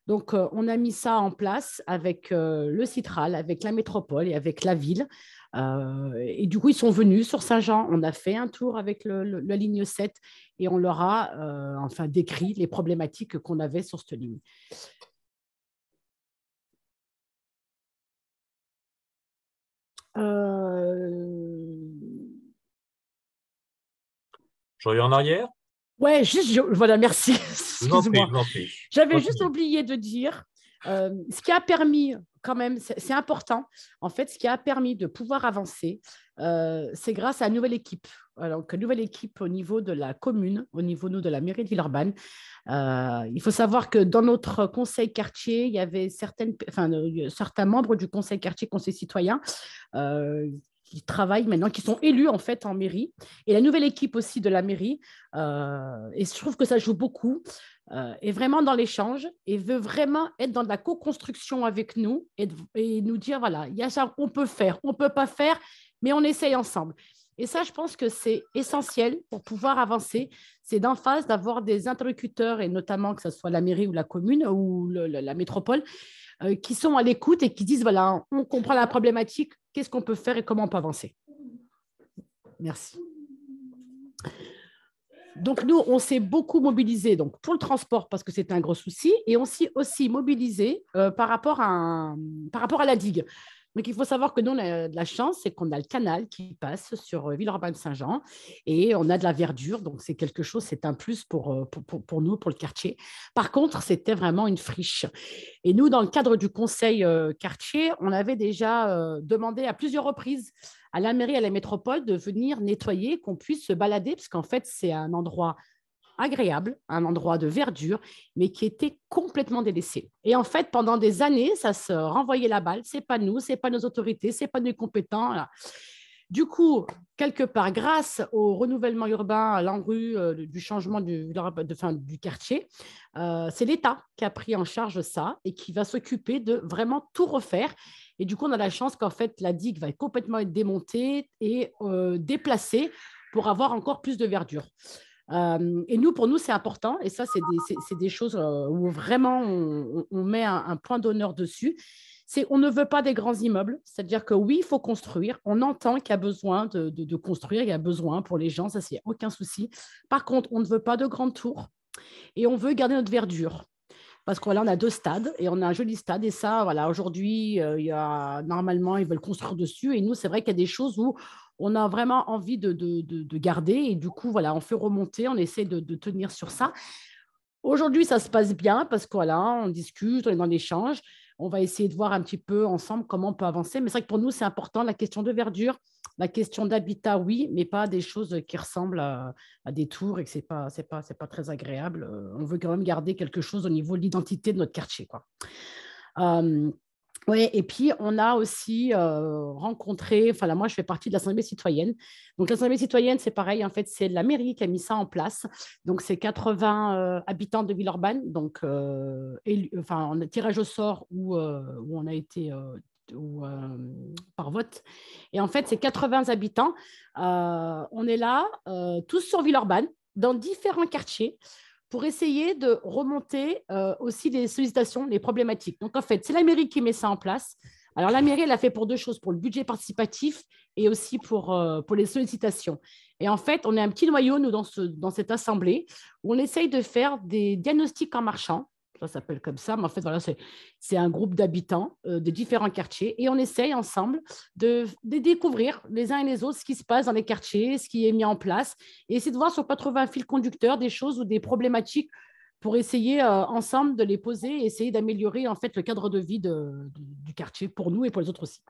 Donc, on a mis ça en place avec le Citral, avec la métropole et avec la ville. Et du coup, ils sont venus sur Saint-Jean. On a fait un tour avec la ligne 7 et on leur a décrit les problématiques qu'on avait sur cette ligne. Je reviens en arrière. Ouais, juste, voilà, merci. Excuse-moi. J'avais juste oublié de dire ce qui a permis, quand même, c'est important, en fait, ce qui a permis de pouvoir avancer, c'est grâce à une nouvelle équipe. Alors, une nouvelle équipe au niveau de la commune, au niveau de la mairie de Villeurbanne. Il faut savoir que dans notre conseil quartier, il y avait certains membres du conseil quartier, conseil citoyen, qui travaillent maintenant, qui sont élus en fait en mairie, et la nouvelle équipe aussi de la mairie. Et je trouve que ça joue beaucoup, est vraiment dans l'échange et veut vraiment être dans de la co-construction avec nous et nous dire, voilà, il y a ça, on peut faire, on ne peut pas faire, mais on essaye ensemble. Et ça, je pense que c'est essentiel pour pouvoir avancer. C'est d'en face d'avoir des interlocuteurs, et notamment que ce soit la mairie ou la commune ou la métropole, qui sont à l'écoute et qui disent, voilà, on comprend la problématique, qu'est-ce qu'on peut faire et comment on peut avancer. Merci. Donc, nous, on s'est beaucoup mobilisé donc, pour le transport parce que c'est un gros souci et on s'est aussi mobilisé par rapport à la digue. Donc, il faut savoir que nous, on a de la chance, c'est qu'on a le canal qui passe sur Villeurbanne-Saint-Jean et on a de la verdure. Donc, c'est quelque chose, c'est un plus pour nous, pour le quartier. Par contre, c'était vraiment une friche. Et nous, dans le cadre du conseil quartier, on avait déjà demandé à plusieurs reprises à la mairie, à la métropole, de venir nettoyer, qu'on puisse se balader, parce qu'en fait, c'est un endroit agréable, un endroit de verdure, mais qui était complètement délaissé. Et en fait, pendant des années, ça se renvoyait la balle. C'est pas nous, c'est pas nos autorités, c'est pas nos compétents. Là. Du coup, quelque part, grâce au renouvellement urbain, à l'ANRU, du changement du quartier, c'est l'État qui a pris en charge ça et qui va s'occuper de vraiment tout refaire. Et du coup, on a la chance qu'en fait, la digue va complètement être démontée et déplacée pour avoir encore plus de verdure. Et nous, pour nous, c'est important. Et ça, c'est des choses où vraiment on met un point d'honneur dessus. On ne veut pas des grands immeubles. C'est-à-dire que oui, il faut construire. On entend qu'il y a besoin de construire. Il y a besoin pour les gens. Ça, c'est aucun souci. Par contre, on ne veut pas de grandes tours. Et on veut garder notre verdure. Parce qu'on on a 2 stades et on a un joli stade. Et ça, voilà, aujourd'hui, normalement, ils veulent construire dessus. Et nous, c'est vrai qu'il y a des choses où on a vraiment envie de garder. Et du coup, voilà, on fait remonter, on essaie de tenir sur ça. Aujourd'hui, ça se passe bien parce que voilà, on discute, on est dans l'échange. On va essayer de voir un petit peu ensemble comment on peut avancer. Mais c'est vrai que pour nous, c'est important, la question de verdure, la question d'habitat, oui, mais pas des choses qui ressemblent à des tours et que ce n'est pas très agréable. On veut quand même garder quelque chose au niveau de l'identité de notre quartier, quoi. Oui, et puis on a aussi rencontré, enfin là, moi je fais partie de l'Assemblée citoyenne. Donc l'Assemblée citoyenne, c'est pareil, en fait, c'est la mairie qui a mis ça en place. Donc c'est 80 habitants de Villeurbanne, donc on a tirage au sort où on a été par vote. Et en fait, c'est 80 habitants. On est là, tous sur Villeurbanne, dans différents quartiers, pour essayer de remonter aussi les sollicitations, les problématiques. Donc, en fait, c'est la mairie qui met ça en place. Alors, la mairie, elle a fait pour 2 choses, pour le budget participatif et aussi pour les sollicitations. Et en fait, on est un petit noyau, nous, dans cette assemblée, où on essaye de faire des diagnostics en marchant. Ça s'appelle comme ça, mais en fait, voilà, c'est un groupe d'habitants de différents quartiers et on essaye ensemble de découvrir les uns et les autres ce qui se passe dans les quartiers, ce qui est mis en place et essayer de voir si on peut trouver un fil conducteur, des choses ou des problématiques pour essayer ensemble de les poser et essayer d'améliorer en fait le cadre de vie du quartier pour nous et pour les autres aussi.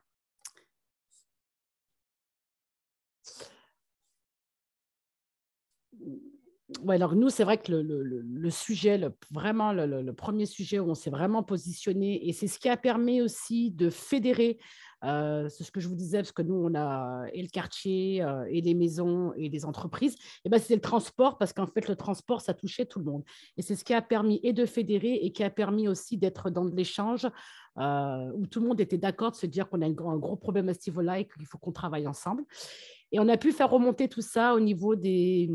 ouais, alors nous, c'est vrai que le sujet, vraiment le premier sujet où on s'est vraiment positionné, et c'est ce qui a permis aussi de fédérer, c'est ce que je vous disais, parce que nous, on a et le quartier, et les maisons, et les entreprises, et ben, c'est le transport, parce qu'en fait, le transport, ça touchait tout le monde. Et c'est ce qui a permis et de fédérer, et qui a permis aussi d'être dans de l'échange, où tout le monde était d'accord de se dire qu'on a un gros problème à ce niveau-là et qu'il faut qu'on travaille ensemble. Et on a pu faire remonter tout ça au niveau des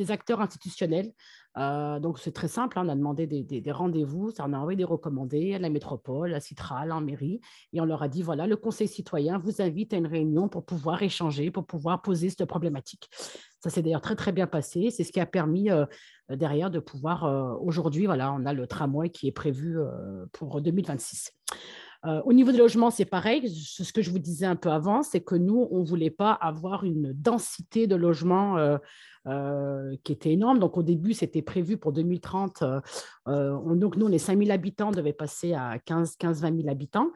acteurs institutionnels. Donc, c'est très simple, hein, on a demandé des rendez-vous, on a envoyé des recommandés à la métropole, à Citral, en mairie, et on leur a dit, voilà, le Conseil citoyen vous invite à une réunion pour pouvoir échanger, pour pouvoir poser cette problématique. Ça s'est d'ailleurs très, très bien passé. C'est ce qui a permis derrière de pouvoir, aujourd'hui, voilà, on a le tramway qui est prévu pour 2026. Au niveau des logements, c'est pareil. Ce que je vous disais un peu avant, c'est que nous, on ne voulait pas avoir une densité de logements qui était énorme. Donc, au début, c'était prévu pour 2030. Donc, nous, les 5 000 habitants devaient passer à 15-20 000 habitants.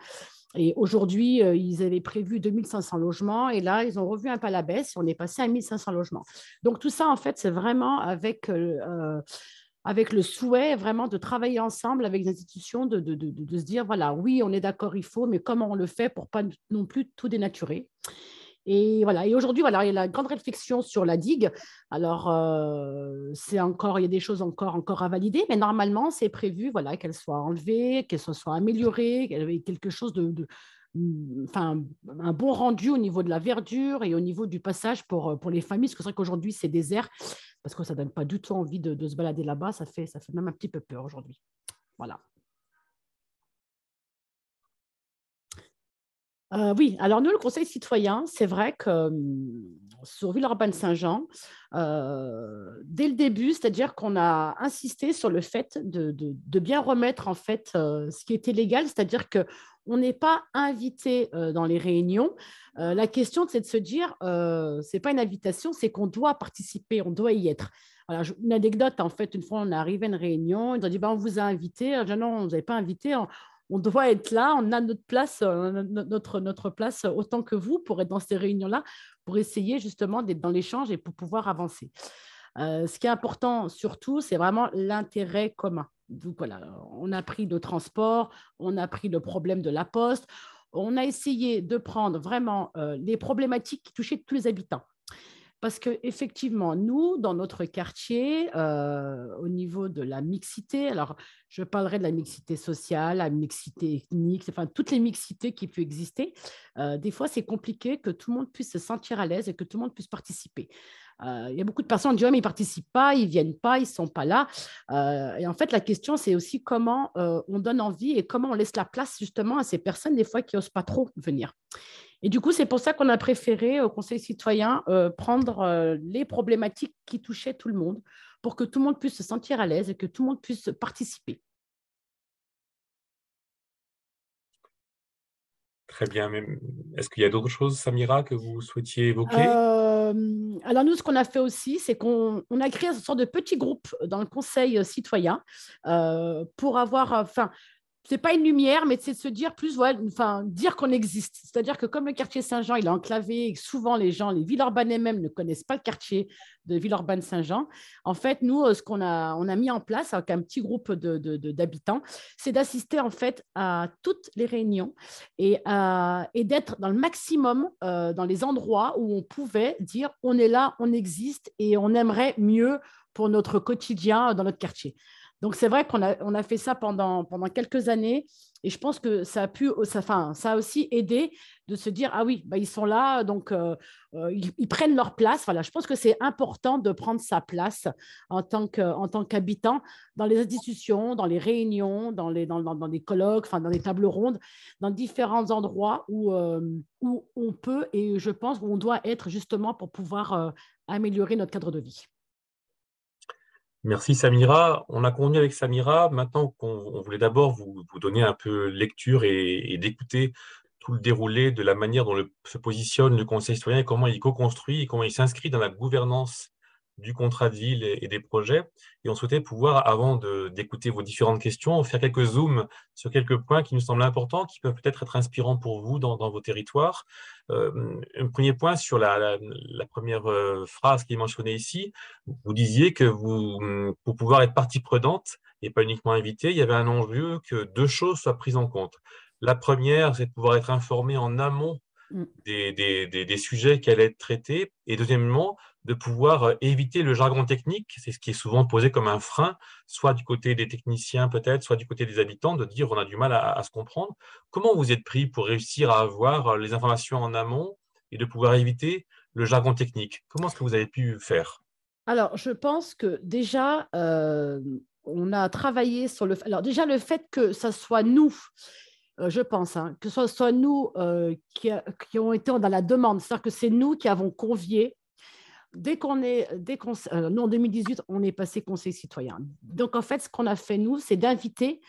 Et aujourd'hui, ils avaient prévu 2500 logements. Et là, ils ont revu un peu à la baisse. Et on est passé à 1500 logements. Donc, tout ça, en fait, c'est vraiment avec le souhait vraiment de travailler ensemble avec les institutions, de se dire, voilà, oui, on est d'accord, il faut, mais comment on le fait pour pas non plus tout dénaturer. Et voilà. Et aujourd'hui, voilà, il y a la grande réflexion sur la digue. Alors, il y a des choses encore à valider, mais normalement, c'est prévu, voilà, qu'elle soit enlevée, qu'elle soit améliorée, qu'elle ait quelque chose enfin, un bon rendu au niveau de la verdure et au niveau du passage pour les familles, parce que c'est vrai qu'aujourd'hui, c'est désert, parce que ça ne donne pas du tout envie de se balader là-bas, ça fait même un petit peu peur aujourd'hui. Voilà. Oui, alors nous, le Conseil citoyen, c'est vrai que sur Villeurbanne-Saint-Jean, dès le début, c'est-à-dire qu'on a insisté sur le fait de bien remettre en fait ce qui était légal, c'est-à-dire qu'on n'est pas invité dans les réunions. La question, c'est de se dire, ce n'est pas une invitation, c'est qu'on doit participer, on doit y être. Voilà, une anecdote, en fait, une fois, on est arrivé à une réunion, ils ont dit, on vous a invité. Je dis, non, on ne vous avait pas invité. On doit être là, on a notre place, notre place autant que vous pour être dans ces réunions-là, pour essayer justement d'être dans l'échange et pour pouvoir avancer. Ce qui est important surtout, c'est vraiment l'intérêt commun. Donc voilà, on a pris le transport, on a pris le problème de la poste, on a essayé de prendre vraiment les problématiques qui touchaient tous les habitants. Parce qu'effectivement, nous, dans notre quartier, au niveau de la mixité, alors je parlerai de la mixité sociale, la mixité ethnique, enfin toutes les mixités qui peuvent exister, des fois c'est compliqué que tout le monde puisse se sentir à l'aise et que tout le monde puisse participer. Il y a beaucoup de personnes qui disent, ouais, mais ils ne participent pas, ils ne viennent pas, ils ne sont pas là. Et en fait, la question, c'est aussi comment on donne envie et comment on laisse la place justement à ces personnes, des fois, qui n'osent pas trop venir. Et du coup, c'est pour ça qu'on a préféré au Conseil citoyen prendre les problématiques qui touchaient tout le monde pour que tout le monde puisse se sentir à l'aise et que tout le monde puisse participer. Très bien. Est-ce qu'il y a d'autres choses, Samira, que vous souhaitiez évoquer? Alors nous, ce qu'on a fait aussi, c'est qu'on a créé une sorte de petit groupe dans le Conseil citoyen pour avoir... c'est pas une lumière, mais c'est de se dire plus, ouais, dire qu'on existe. C'est-à-dire que comme le quartier Saint-Jean, il est enclavé et que souvent les Villeurbanais même ne connaissent pas le quartier de Villeurbanne-Saint-Jean. En fait, nous, ce qu'on a mis en place avec un petit groupe d'habitants, c'est d'assister en fait à toutes les réunions et d'être dans le maximum dans les endroits où on pouvait dire on est là, on existe et on aimerait mieux pour notre quotidien dans notre quartier. Donc, c'est vrai qu'on a fait ça pendant quelques années et je pense que ça a aussi aidé de se dire, ah oui, ils sont là, donc ils prennent leur place. Voilà, je pense que c'est important de prendre sa place en tant qu'habitant dans les institutions, dans les réunions, dans des colloques, dans des tables rondes, dans différents endroits où on peut et je pense où on doit être justement pour pouvoir améliorer notre cadre de vie. Merci Samira. On a convenu avec Samira, maintenant qu'on voulait d'abord vous donner un peu lecture et d'écouter tout le déroulé de la manière dont se positionne le Conseil citoyen et comment il co-construit et comment il s'inscrit dans la gouvernance du contrat de ville et des projets. Et on souhaitait pouvoir, avant d'écouter vos différentes questions, faire quelques zooms sur quelques points qui nous semblent importants, qui peuvent peut-être être inspirants pour vous dans vos territoires. Un premier point sur la première phrase qui est mentionnée ici. Vous disiez que pour pouvoir être partie prenante et pas uniquement invité, il y avait un enjeu que deux choses soient prises en compte. La première, c'est de pouvoir être informé en amont des sujets qui allaient être traités. Et deuxièmement, de pouvoir éviter le jargon technique, c'est ce qui est souvent posé comme un frein, soit du côté des techniciens peut-être, soit du côté des habitants, de dire on a du mal à se comprendre. Comment vous êtes pris pour réussir à avoir les informations en amont et de pouvoir éviter le jargon technique? Comment est-ce que vous avez pu faire? Alors, je pense que déjà, on a travaillé sur le… Alors déjà, le fait que ça soit nous, je pense, hein, que ce soit nous qui ont été dans la demande, c'est-à-dire que c'est nous qui avons convié. Nous, en 2018, on est passé conseil citoyen. Donc, en fait, ce qu'on a fait, nous, c'est d'inviter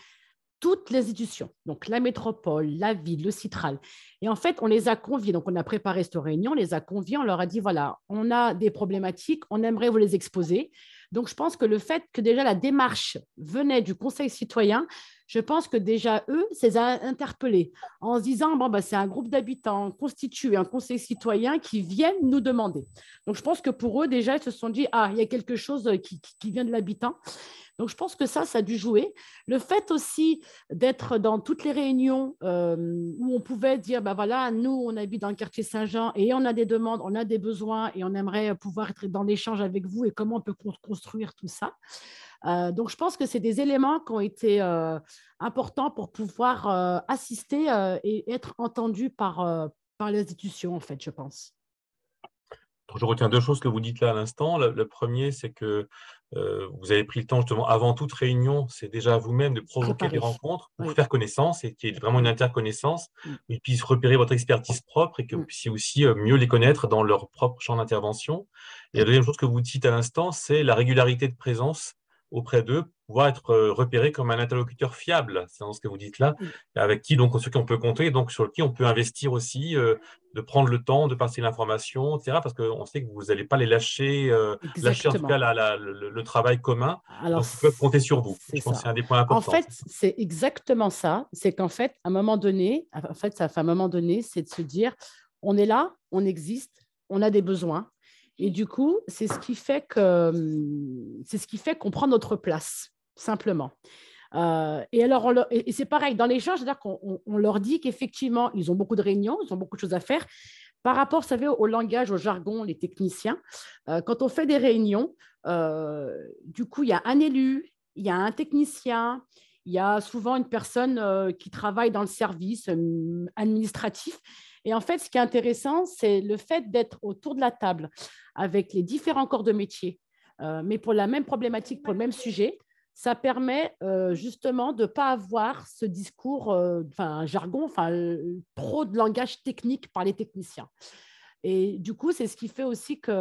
toutes les institutions, donc la métropole, la ville, le Citral. Et en fait, on les a conviés. Donc, on a préparé cette réunion, on les a conviés, on leur a dit, voilà, on a des problématiques, on aimerait vous les exposer. Donc, je pense que le fait que déjà la démarche venait du conseil citoyen, je pense que déjà, eux, ça les a interpellés en se disant, bon, bah, c'est un groupe d'habitants constitué, un conseil citoyen qui viennent nous demander. Donc, je pense que pour eux, déjà, ils se sont dit, ah, il y a quelque chose qui vient de l'habitant. Donc, je pense que ça a dû jouer. Le fait aussi d'être dans toutes les réunions où on pouvait dire, ben voilà, nous, on habite dans le quartier Saint-Jean et on a des demandes, on a des besoins et on aimerait pouvoir être dans l'échange avec vous et comment on peut construire tout ça. Donc, je pense que c'est des éléments qui ont été importants pour pouvoir assister et être entendus par les institutions, en fait, je pense. Je retiens deux choses que vous dites là à l'instant. Le premier, c'est que vous avez pris le temps, justement, avant toute réunion, c'est déjà vous-même de provoquer des rencontres pour faire connaissance et qu'il y ait vraiment une interconnaissance, qu'ils puissent repérer votre expertise propre et que vous puissiez aussi mieux les connaître dans leur propre champ d'intervention. Et la deuxième chose que vous dites à l'instant, c'est la régularité de présence auprès d'eux, pouvoir être repéré comme un interlocuteur fiable, c'est ce que vous dites là, avec qui, donc, sur qui on peut compter, donc sur qui on peut investir aussi, de prendre le temps de passer l'information, etc., parce qu'on sait que vous n'allez pas les lâcher, lâcher en tout cas le travail commun, alors, donc ils peuvent compter sur vous. Je pense que c'est un des points importants. En fait, c'est exactement ça, c'est qu'en fait, à un moment donné, c'est de se dire, on est là, on existe, on a des besoins, et du coup, c'est ce qui fait qu'on prend notre place, simplement. Et alors, et c'est pareil, dans l'échange, c'est-à-dire qu'on leur dit qu'effectivement, ils ont beaucoup de réunions, ils ont beaucoup de choses à faire. Par rapport, vous savez, au langage, au jargon, les techniciens, quand on fait des réunions, du coup, il y a un élu, il y a un technicien, il y a souvent une personne qui travaille dans le service administratif. Et en fait, ce qui est intéressant, c'est le fait d'être autour de la table avec les différents corps de métier, mais pour la même problématique, pour le même sujet. Ça permet justement de ne pas avoir ce discours, un jargon, trop de langage technique par les techniciens. Et du coup, c'est ce qui fait aussi qu'il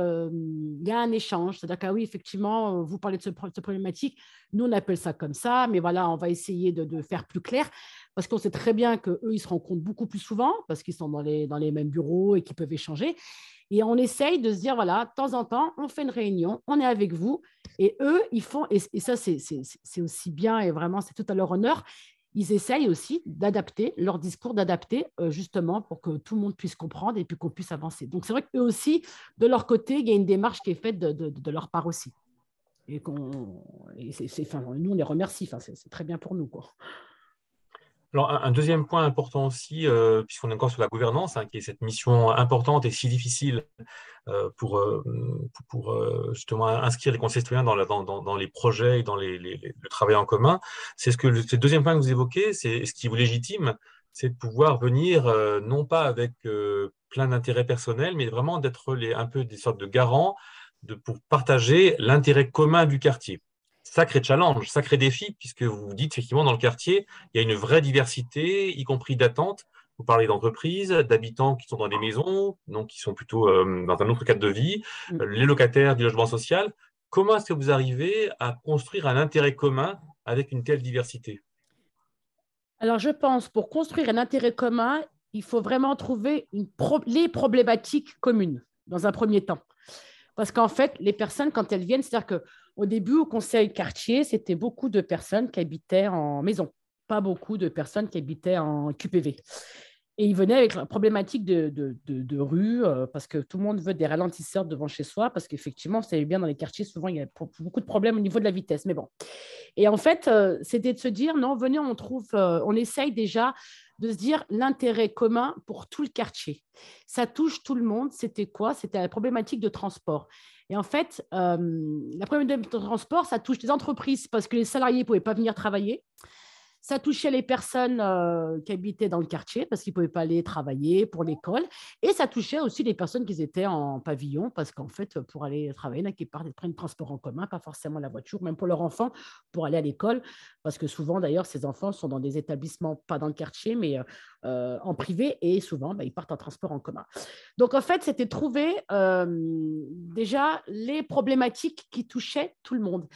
y a un échange. C'est-à-dire que oui, effectivement, vous parlez de cette problématique, nous, on appelle ça comme ça, mais voilà, on va essayer de faire plus clair parce qu'on sait très bien qu'eux, ils se rencontrent beaucoup plus souvent parce qu'ils sont dans les mêmes bureaux et qu'ils peuvent échanger. Et on essaye de se dire, voilà, de temps en temps, on fait une réunion, on est avec vous. Et eux, ils font, et ça, c'est aussi bien et vraiment, c'est tout à leur honneur, ils essayent aussi d'adapter leur discours, d'adapter justement pour que tout le monde puisse comprendre et puis qu'on puisse avancer. Donc, c'est vrai qu'eux aussi, de leur côté, il y a une démarche qui est faite de leur part aussi. Et nous, on les remercie. C'est très bien pour nous, quoi. Alors, un deuxième point important aussi, puisqu'on est encore sur la gouvernance, qui est cette mission importante et si difficile pour justement inscrire les conseils citoyens dans les projets et dans le travail en commun, c'est le deuxième point que vous évoquez, c'est ce qui vous légitime, c'est de pouvoir venir, non pas avec plein d'intérêts personnels, mais vraiment d'être un peu des sortes de garants pour partager l'intérêt commun du quartier. Sacré challenge, sacré défi, puisque vous dites effectivement dans le quartier, il y a une vraie diversité, y compris d'attentes. Vous parlez d'entreprises, d'habitants qui sont dans des maisons, donc qui sont plutôt dans un autre cadre de vie, les locataires du logement social. Comment est-ce que vous arrivez à construire un intérêt commun avec une telle diversité? Alors, je pense, pour construire un intérêt commun, il faut vraiment trouver les problématiques communes, dans un premier temps. Parce qu'en fait, les personnes, quand elles viennent, c'est-à-dire qu'au début, au conseil quartier, c'était beaucoup de personnes qui habitaient en maison, pas beaucoup de personnes qui habitaient en QPV. Et ils venaient avec la problématique de rue, parce que tout le monde veut des ralentisseurs devant chez soi, parce qu'effectivement, vous savez bien, dans les quartiers, souvent, il y a beaucoup de problèmes au niveau de la vitesse. Mais bon. Et en fait, c'était de se dire, non, venez, on essaye déjà de se dire l'intérêt commun pour tout le quartier. Ça touche tout le monde. C'était quoi? C'était la problématique de transport. Et en fait, la problématique de transport, ça touche les entreprises parce que les salariés ne pouvaient pas venir travailler. Ça touchait les personnes qui habitaient dans le quartier parce qu'ils ne pouvaient pas aller travailler pour l'école. Et ça touchait aussi les personnes qui étaient en pavillon parce qu'en fait, pour aller travailler, il y en a qui prennent le transport en commun, pas forcément la voiture, même pour leurs enfants, pour aller à l'école. Parce que souvent, d'ailleurs, ces enfants sont dans des établissements, pas dans le quartier, mais en privé. Et souvent, ils partent en transport en commun. Donc, en fait, c'était trouver déjà les problématiques qui touchaient tout le monde.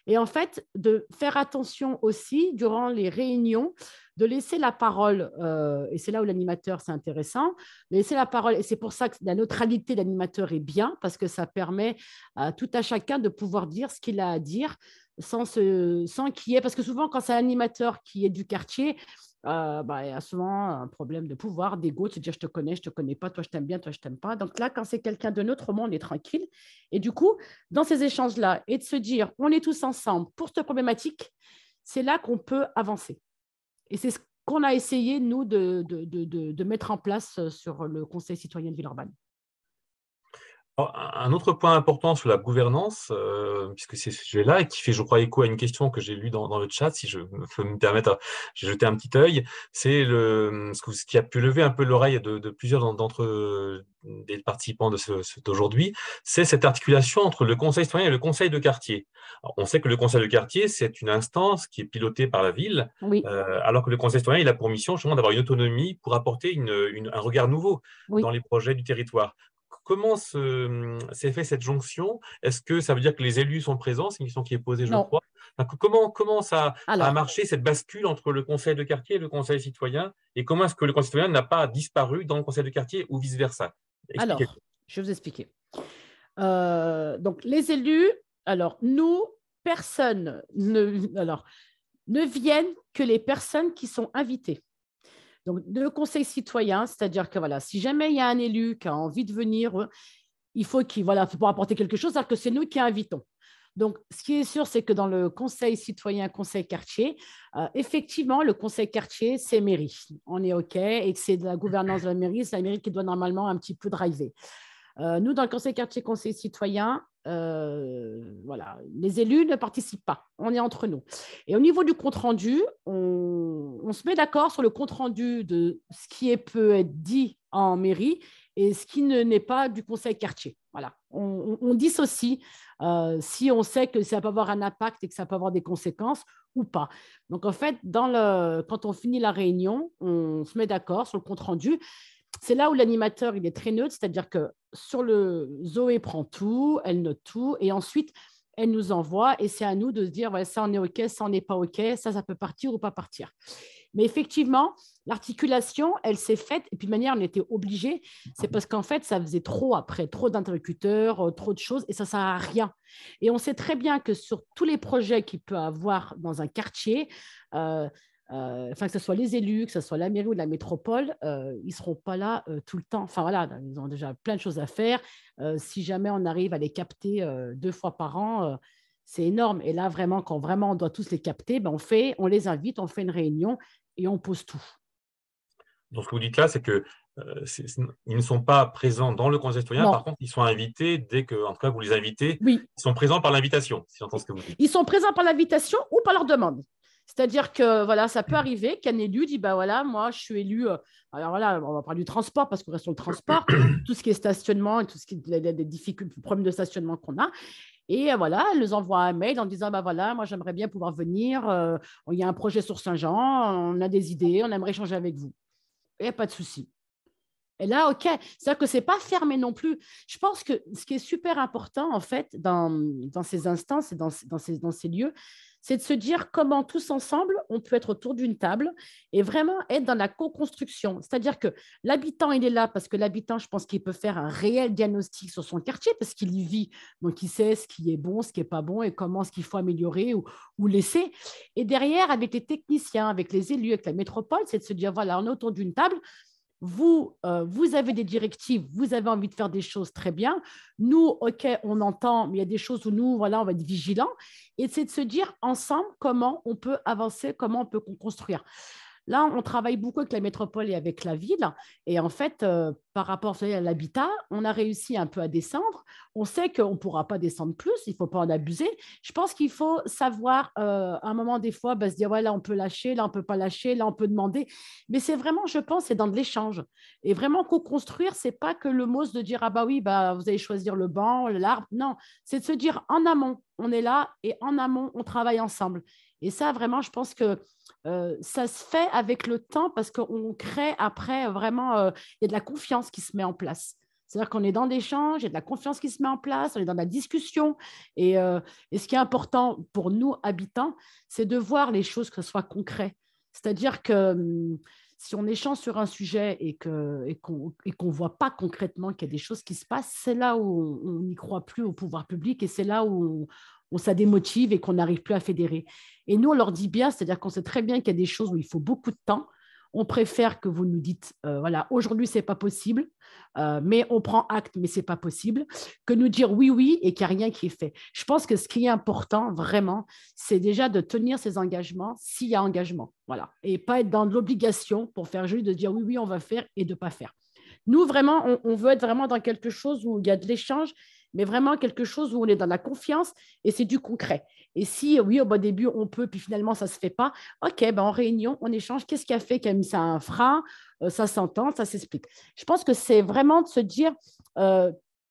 Et en fait, de faire attention aussi, durant les réunions, de laisser la parole, et c'est là où l'animateur, c'est intéressant, de laisser la parole, et c'est pour ça que la neutralité de l'animateur est bien, parce que ça permet à tout à chacun de pouvoir dire ce qu'il a à dire, sans qu'il y ait, parce que souvent, quand c'est un animateur qui est du quartier, il y a souvent un problème de pouvoir, d'ego, de se dire je te connais pas, toi je t'aime bien, toi je t'aime pas. Donc là, quand c'est quelqu'un de neutre, au moins on est tranquille. Et du coup, dans ces échanges-là, et de se dire on est tous ensemble pour cette problématique, c'est là qu'on peut avancer. Et c'est ce qu'on a essayé, nous, de mettre en place sur le Conseil citoyen de Villeurbanne. Un autre point important sur la gouvernance, puisque c'est ce sujet-là, et qui fait, je crois, écho à une question que j'ai lue dans le chat, si je peux me permettre, j'ai jeté un petit œil, c'est ce qui a pu lever un peu l'oreille de plusieurs d'entre des participants d'aujourd'hui, c'est cette articulation entre le conseil citoyen et le conseil de quartier. Alors, on sait que le conseil de quartier, c'est une instance qui est pilotée par la ville, oui. alors que le conseil citoyen, il a pour mission justement d'avoir une autonomie pour apporter un regard nouveau dans les projets du territoire. Comment s'est fait cette jonction? Est-ce que ça veut dire que les élus sont présents? C'est une question qui est posée, je crois. Comment ça a marché, cette bascule entre le conseil de quartier et le conseil citoyen? Et comment est-ce que le conseil citoyen n'a pas disparu dans le conseil de quartier ou vice-versa? Alors, je vais vous expliquer. Donc, les élus, nous, personne ne viennent que les personnes qui sont invitées. Donc, le conseil citoyen, c'est-à-dire que si jamais il y a un élu qui a envie de venir, il faut pour apporter quelque chose, c'est-à-dire que c'est nous qui invitons. Donc, ce qui est sûr, c'est que dans le conseil citoyen, conseil quartier, effectivement, le conseil quartier, c'est mairie. On est OK et que c'est de la gouvernance de la mairie, c'est la mairie qui doit normalement un petit peu driver. Nous, dans le conseil quartier, conseil citoyen, les élus ne participent pas. On est entre nous. Et au niveau du compte-rendu, on se met d'accord sur le compte-rendu de ce qui peut être dit en mairie et ce qui n'est pas du conseil quartier. Voilà. On dissocie si on sait que ça peut avoir un impact et que ça peut avoir des conséquences ou pas. Donc, en fait, quand on finit la réunion, on se met d'accord sur le compte-rendu. C'est là où l'animateur, il est très neutre, c'est-à-dire que Zoé prend tout, elle note tout, et ensuite, elle nous envoie, et c'est à nous de se dire, ça, on est OK, ça, on n'est pas OK, ça peut partir ou pas partir. Mais effectivement, l'articulation, elle s'est faite, et puis de manière, on était obligé, c'est parce qu'en fait, ça faisait trop après, trop d'interlocuteurs, trop de choses, et ça ne sert à rien. Et on sait très bien que sur tous les projets qu'il peut avoir dans un quartier, que ce soit les élus, que ce soit la mairie ou la métropole, ils ne seront pas là tout le temps. Ils ont déjà plein de choses à faire. Si jamais on arrive à les capter 2 fois par an, c'est énorme. Et là, vraiment, quand vraiment on doit tous les capter, on les invite, on fait une réunion et on pose tout. Donc, ce que vous dites là, c'est que ils ne sont pas présents dans le conseil citoyen. Non. Par contre, ils sont invités dès que, en tout cas, vous les invitez. Oui. Ils sont présents par l'invitation, si j'entends ce que vous dites. Ils sont présents par l'invitation ou par leur demande. C'est-à-dire que ça peut arriver qu'un élu dit moi je suis élu. Alors on va parler du transport parce qu'on reste sur le transport, tout ce qui est stationnement et tout ce qui est des difficultés, problèmes de stationnement qu'on a. Et elle nous envoie un mail en disant moi j'aimerais bien pouvoir venir. Il y a un projet sur Saint-Jean, on a des idées, on aimerait échanger avec vous. Il n'y a pas de souci. Et là, OK, c'est-à-dire que ce n'est pas fermé non plus. Je pense que ce qui est super important, en fait, dans ces instances et dans ces lieux, c'est de se dire comment tous ensemble, on peut être autour d'une table et vraiment être dans la co-construction. C'est-à-dire que l'habitant, il est là parce que l'habitant, je pense qu'il peut faire un réel diagnostic sur son quartier parce qu'il y vit. Donc, il sait ce qui est bon, ce qui n'est pas bon et comment ce qu'il faut améliorer ou laisser. Et derrière, avec les techniciens, avec les élus, avec la métropole, c'est de se dire, voilà, on est autour d'une table. Vous avez des directives, vous avez envie de faire des choses très bien. Nous, OK, on entend, mais il y a des choses où nous, voilà, on va être vigilants. Et c'est de se dire ensemble comment on peut avancer, comment on peut construire. Là, on travaille beaucoup avec la métropole et avec la ville. Et en fait, par rapport à l'habitat, on a réussi un peu à descendre. On sait qu'on ne pourra pas descendre plus, il ne faut pas en abuser. Je pense qu'il faut savoir, à un moment, des fois, se dire, ouais, là, on peut lâcher, là, on ne peut pas lâcher, là, on peut demander. Mais c'est vraiment, je pense, c'est dans de l'échange. Et vraiment, co-construire, ce n'est pas que le mot de dire, ah bah oui, bah, vous allez choisir le banc, l'arbre. Non, c'est de se dire, en amont, on est là et en amont, on travaille ensemble. Et ça, vraiment, je pense que ça se fait avec le temps parce qu'on crée après vraiment, il y a de la confiance qui se met en place. C'est-à-dire qu'on est dans l'échange, il y a de la confiance qui se met en place, on est dans la discussion. Et ce qui est important pour nous, habitants, c'est de voir les choses que ce soit concret. C'est-à-dire que si on échange sur un sujet et qu'on ne voit pas concrètement qu'il y a des choses qui se passent, c'est là où on n'y croit plus au pouvoir public et c'est là où ça démotive et qu'on n'arrive plus à fédérer. Et nous, on leur dit bien, c'est-à-dire qu'on sait très bien qu'il y a des choses où il faut beaucoup de temps. On préfère que vous nous dites, voilà, aujourd'hui, ce n'est pas possible, mais on prend acte, mais ce n'est pas possible, que nous dire oui, oui, et qu'il n'y a rien qui est fait. Je pense que ce qui est important, vraiment, c'est déjà de tenir ses engagements s'il y a engagement. Voilà. Et pas être dans de l'obligation pour faire juste de dire oui, oui, on va faire et de ne pas faire. Nous, vraiment, on veut être vraiment dans quelque chose où il y a de l'échange, mais vraiment quelque chose où on est dans la confiance et c'est du concret. Et si, oui, au début, on peut, puis finalement, ça ne se fait pas, OK, ben en réunion, on échange. Qu'est-ce qui a fait qu'il a mis ça à un frein? Ça s'entend, ça s'explique. Je pense que c'est vraiment de se dire,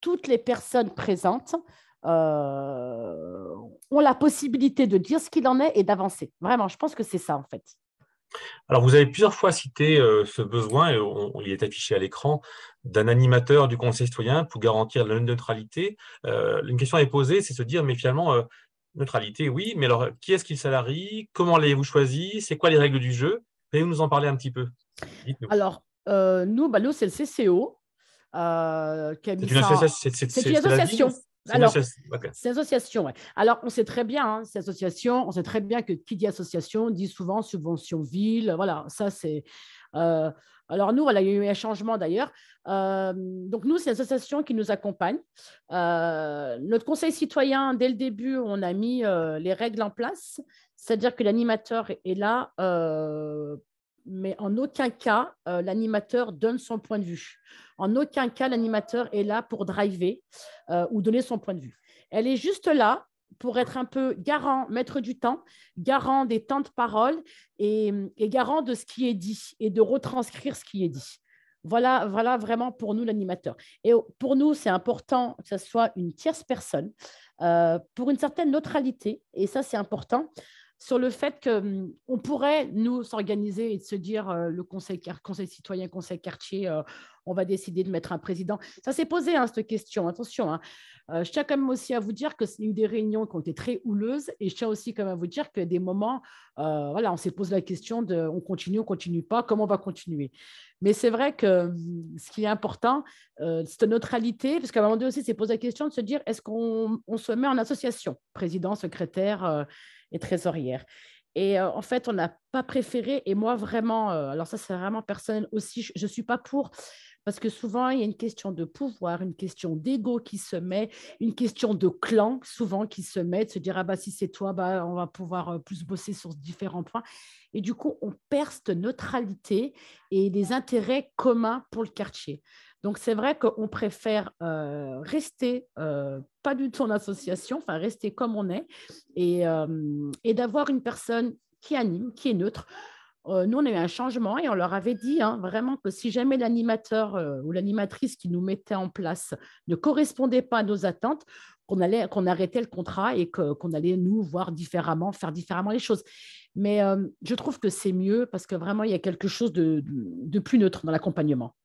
toutes les personnes présentes ont la possibilité de dire ce qu'il en est et d'avancer. Vraiment, je pense que c'est ça, en fait. Alors, vous avez plusieurs fois cité ce besoin, et il est affiché à l'écran, d'un animateur du Conseil citoyen pour garantir la neutralité. Une question est posée, c'est se dire, mais finalement, neutralité, oui, mais alors, qui est-ce qu'il salarie? Comment l'avez-vous choisi? C'est quoi les règles du jeu? Pouvez-vous nous en parler un petit peu? Dites-nous. Alors, nous, c'est le CCO qui a mis ça. C'est une association. Alors, c'est une association, ouais. Alors, on sait très bien, hein, ces associations, on sait très bien que qui dit association dit souvent subvention ville. Voilà, ça, c'est. Alors, nous, voilà, il y a eu un changement d'ailleurs. Donc, nous, c'est l'association qui nous accompagne. Notre conseil citoyen, dès le début, on a mis les règles en place, c'est-à-dire que l'animateur est là. Mais en aucun cas, l'animateur donne son point de vue. En aucun cas, l'animateur est là pour driver ou donner son point de vue. Elle est juste là pour être un peu garant, maître du temps, garant des temps de parole et garant de ce qui est dit et de retranscrire ce qui est dit. Voilà vraiment pour nous l'animateur. Et pour nous, c'est important que ce soit une tierce personne pour une certaine neutralité. Et ça, c'est important sur le fait qu'on pourrait, nous, s'organiser et de se dire le conseil citoyen, conseil quartier, on va décider de mettre un président. Ça s'est posé, hein, cette question, attention. Hein. Je tiens quand même aussi à vous dire qu'il y a eu des réunions qui ont été très houleuses et je tiens aussi quand même à vous dire que des moments, voilà, on s'est posé la question de on continue pas, comment on va continuer. Mais c'est vrai que ce qui est important, c'est une neutralité, parce qu'à un moment donné aussi, c'est posé la question de se dire est-ce qu'on se met en association, président, secrétaire et trésorière. Et en fait, on n'a pas préféré, et moi vraiment, alors ça c'est vraiment personnel aussi, je ne suis pas pour, parce que souvent il y a une question de pouvoir, une question d'ego qui se met, une question de clan souvent qui se met, de se dire ah bah si c'est toi, bah, on va pouvoir plus bosser sur différents points. Et du coup, on perd cette neutralité et des intérêts communs pour le quartier. Donc, c'est vrai qu'on préfère rester pas du tout en association, enfin rester comme on est et d'avoir une personne qui anime, qui est neutre. Nous, on a eu un changement et on leur avait dit hein, vraiment que si jamais l'animateur ou l'animatrice qui nous mettait en place ne correspondait pas à nos attentes, qu'on arrêtait le contrat et qu'on allait nous voir différemment, faire différemment les choses. Mais je trouve que c'est mieux parce que vraiment, il y a quelque chose de plus neutre dans l'accompagnement.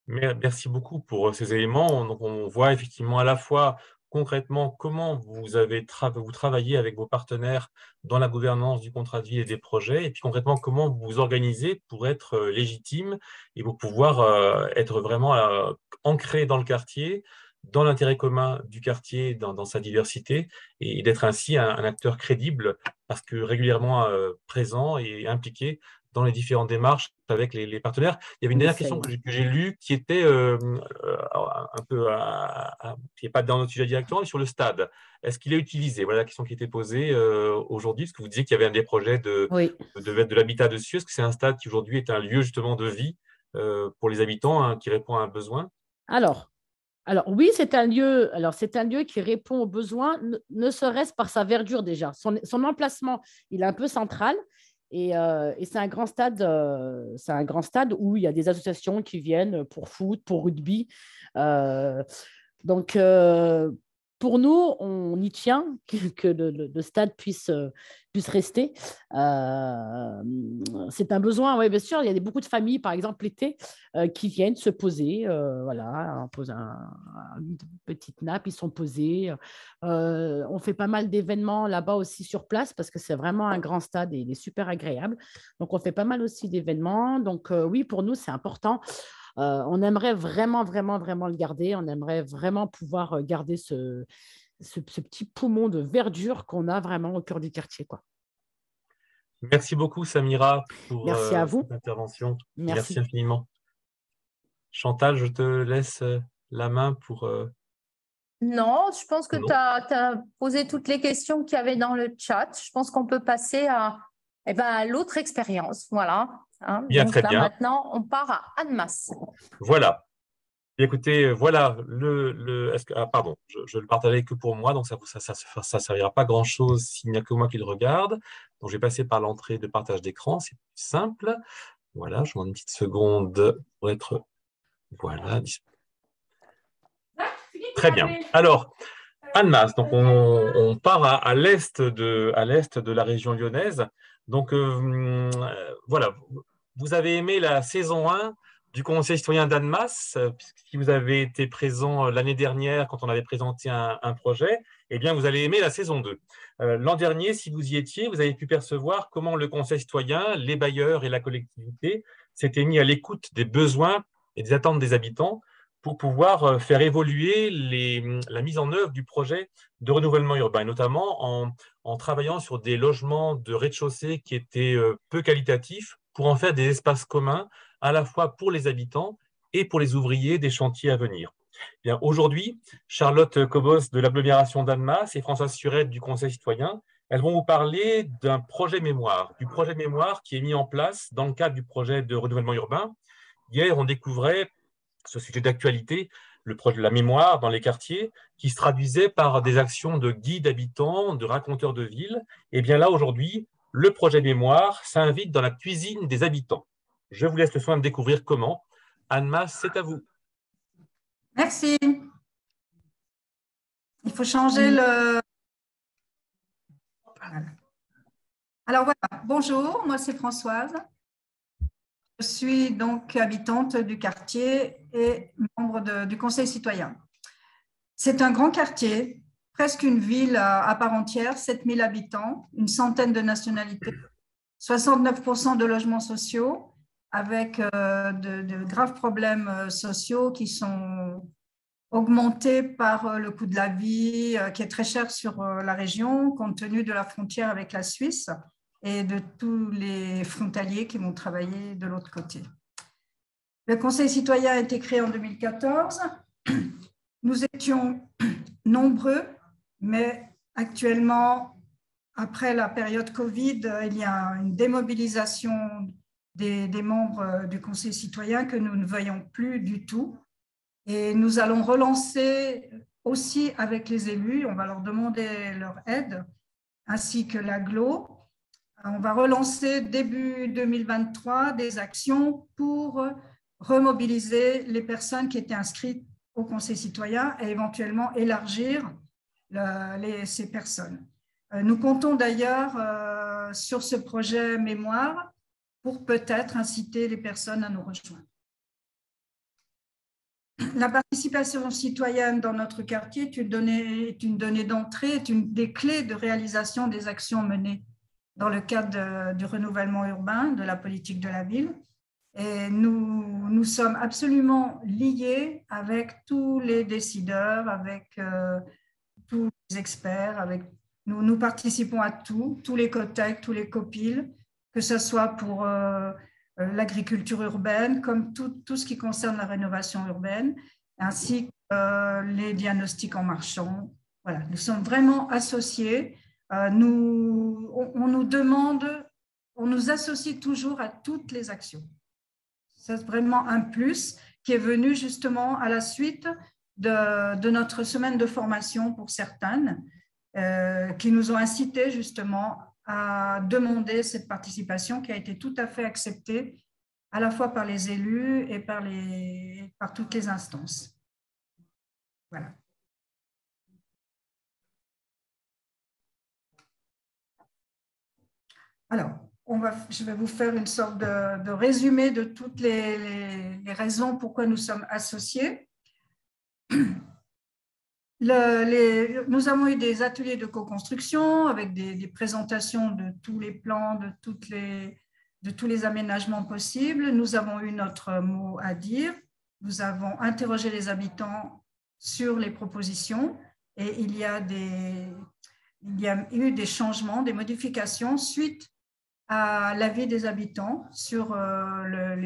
Merci beaucoup pour ces éléments. Donc, on voit effectivement à la fois concrètement comment vous travaillez avec vos partenaires dans la gouvernance du contrat de ville et des projets, et puis concrètement comment vous vous organisez pour être légitime et pour pouvoir être vraiment ancré dans le quartier, dans l'intérêt commun du quartier, dans sa diversité, et d'être ainsi un acteur crédible parce que régulièrement présent et impliqué dans les différentes démarches avec les partenaires. Il y avait une On dernière essaye. question que j'ai lue qui était un peu, qui n'est pas dans notre sujet directement, mais sur le stade. Est-ce qu'il est utilisé? Voilà la question qui était posée aujourd'hui, parce que vous disiez qu'il y avait un des projets Oui. de l'habitat dessus. Est-ce que c'est un stade qui aujourd'hui est un lieu justement de vie pour les habitants, hein, qui répond à un besoin? Alors, oui, c'est un lieu. Alors c'est un lieu qui répond aux besoins, ne serait-ce par sa verdure déjà. Son emplacement, il est un peu central et c'est un grand stade. C'est un grand stade où il y a des associations qui viennent pour foot, pour rugby. Euh, donc pour nous, on y tient que le stade puisse rester. C'est un besoin, oui, bien sûr. Il y a beaucoup de familles, par exemple l'été, qui viennent se poser. Voilà, on pose une petite nappe, ils sont posés. On fait pas mal d'événements là-bas aussi sur place parce que c'est vraiment un grand stade et il est super agréable. Donc, on fait pas mal aussi d'événements. Donc, oui, pour nous, c'est important. On aimerait vraiment, vraiment, vraiment le garder. On aimerait vraiment pouvoir garder ce petit poumon de verdure qu'on a vraiment au cœur du quartier, quoi. Merci beaucoup, Samira, pour Merci à vous. cette intervention. Merci Merci. infiniment. Chantal, je te laisse la main pour… Non, je pense que Non. tu as posé toutes les questions qu'il y avait dans le chat. Je pense qu'on peut passer à l'autre expérience. Voilà. Hein. Bien, Donc très là, bien. maintenant, on part à Annemasse. Voilà. Écoutez, voilà, pardon, je le partageais que pour moi, donc ça servira pas grand-chose s'il n'y a que moi qui le regarde. Donc, je vais passer par l'entrée de partage d'écran, c'est plus simple. Voilà, je vous demande une petite seconde pour être… Voilà. Très bien. Alors, Annemasse, donc on part à l'est de la région lyonnaise. Donc, voilà, vous avez aimé la saison 1 du Conseil citoyen d'Annemasse, si vous avez été présent l'année dernière quand on avait présenté un projet, eh bien, vous allez aimer la saison 2. L'an dernier, si vous y étiez, vous avez pu percevoir comment le Conseil citoyen, les bailleurs et la collectivité s'étaient mis à l'écoute des besoins et des attentes des habitants pour pouvoir faire évoluer la mise en œuvre du projet de renouvellement urbain, notamment en travaillant sur des logements de rez-de-chaussée qui étaient peu qualitatifs pour en faire des espaces communs à la fois pour les habitants et pour les ouvriers des chantiers à venir. Bien, aujourd'hui, Charlotte Cobos de l'agglomération d'Annemasse et Françoise Surette du Conseil citoyen, elles vont vous parler d'un projet mémoire, du projet mémoire qui est mis en place dans le cadre du projet de renouvellement urbain. Hier, on découvrait ce sujet d'actualité, le projet de la mémoire dans les quartiers, qui se traduisait par des actions de guides habitants, de raconteurs de ville. Et bien là, aujourd'hui, le projet mémoire s'invite dans la cuisine des habitants. Je vous laisse le soin de découvrir comment. Annemasse, c'est à vous. Merci. Il faut changer le… Voilà. Alors voilà, bonjour, moi c'est Françoise. Je suis donc habitante du quartier et membre du Conseil citoyen. C'est un grand quartier, presque une ville à part entière, 7000 habitants, une centaine de nationalités, 69% de logements sociaux, avec de graves problèmes sociaux qui sont augmentés par le coût de la vie, qui est très cher sur la région, compte tenu de la frontière avec la Suisse et de tous les frontaliers qui vont travailler de l'autre côté. Le Conseil citoyen a été créé en 2014. Nous étions nombreux, mais actuellement, après la période Covid, il y a une démobilisation des membres du Conseil citoyen que nous ne voyons plus du tout. Et nous allons relancer aussi avec les élus, on va leur demander leur aide, ainsi que l'agglo. On va relancer début 2023 des actions pour remobiliser les personnes qui étaient inscrites au Conseil citoyen et éventuellement élargir ces personnes. Nous comptons d'ailleurs sur ce projet mémoire pour peut-être inciter les personnes à nous rejoindre. la participation citoyenne dans notre quartier est une donnée d'entrée, est une des clés de réalisation des actions menées dans le cadre du renouvellement urbain, de la politique de la ville. Et nous sommes absolument liés avec tous les décideurs, avec tous les experts. Nous participons à tous les COTEC, tous les COPIL, que ce soit pour l'agriculture urbaine, comme tout ce qui concerne la rénovation urbaine, ainsi que les diagnostics en marchant. Voilà, nous sommes vraiment associés. On nous demande, on nous associe toujours à toutes les actions. C'est vraiment un plus qui est venu justement à la suite de notre semaine de formation pour certaines, qui nous ont incité justement à demander cette participation qui a été tout à fait acceptée à la fois par les élus et par toutes les instances. Voilà. Alors, je vais vous faire une sorte de résumé de toutes les raisons pourquoi nous sommes associés. Nous avons eu des ateliers de co-construction avec des présentations de tous les plans, de tous les aménagements possibles. Nous avons eu notre mot à dire. Nous avons interrogé les habitants sur les propositions et il y a eu des changements, des modifications suite à l'avis des habitants sur la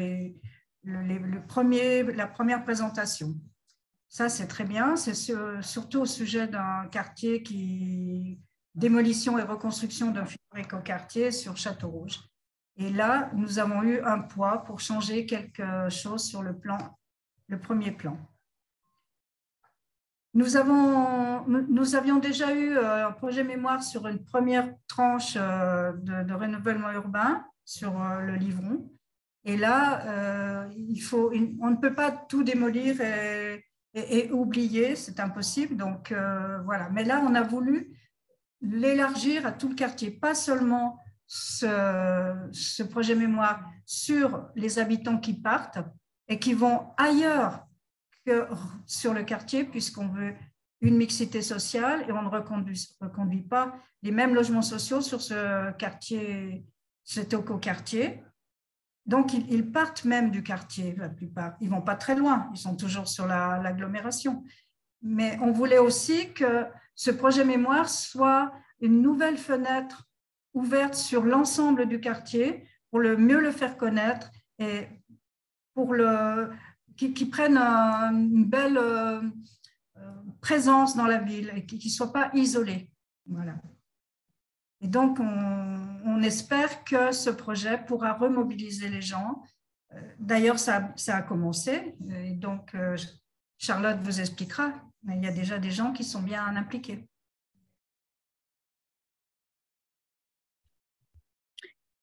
première présentation. Ça, c'est très bien. C'est surtout au sujet d'un quartier démolition et reconstruction d'un écoquartier sur Château-Rouge. Et là, nous avons eu un poids pour changer quelque chose sur le premier plan. Nous avions déjà eu un projet mémoire sur une première tranche de renouvellement urbain sur le Livron. Et là, on ne peut pas tout démolir et oublier, c'est impossible. Donc, voilà. Mais là, on a voulu l'élargir à tout le quartier, pas seulement ce projet mémoire sur les habitants qui partent et qui vont ailleurs que sur le quartier, puisqu'on veut une mixité sociale et on ne reconduit pas les mêmes logements sociaux sur ce quartier, cet écoquartier. Donc, ils partent même du quartier, la plupart. Ils ne vont pas très loin, ils sont toujours sur l'agglomération. Mais on voulait aussi que ce projet mémoire soit une nouvelle fenêtre ouverte sur l'ensemble du quartier pour mieux le faire connaître et pour qui prennent une belle présence dans la ville et qui ne soient pas isolés. Voilà. Et donc, on espère que ce projet pourra remobiliser les gens. D'ailleurs, ça a commencé. Et donc, Charlotte vous expliquera. Mais il y a déjà des gens qui sont bien impliqués.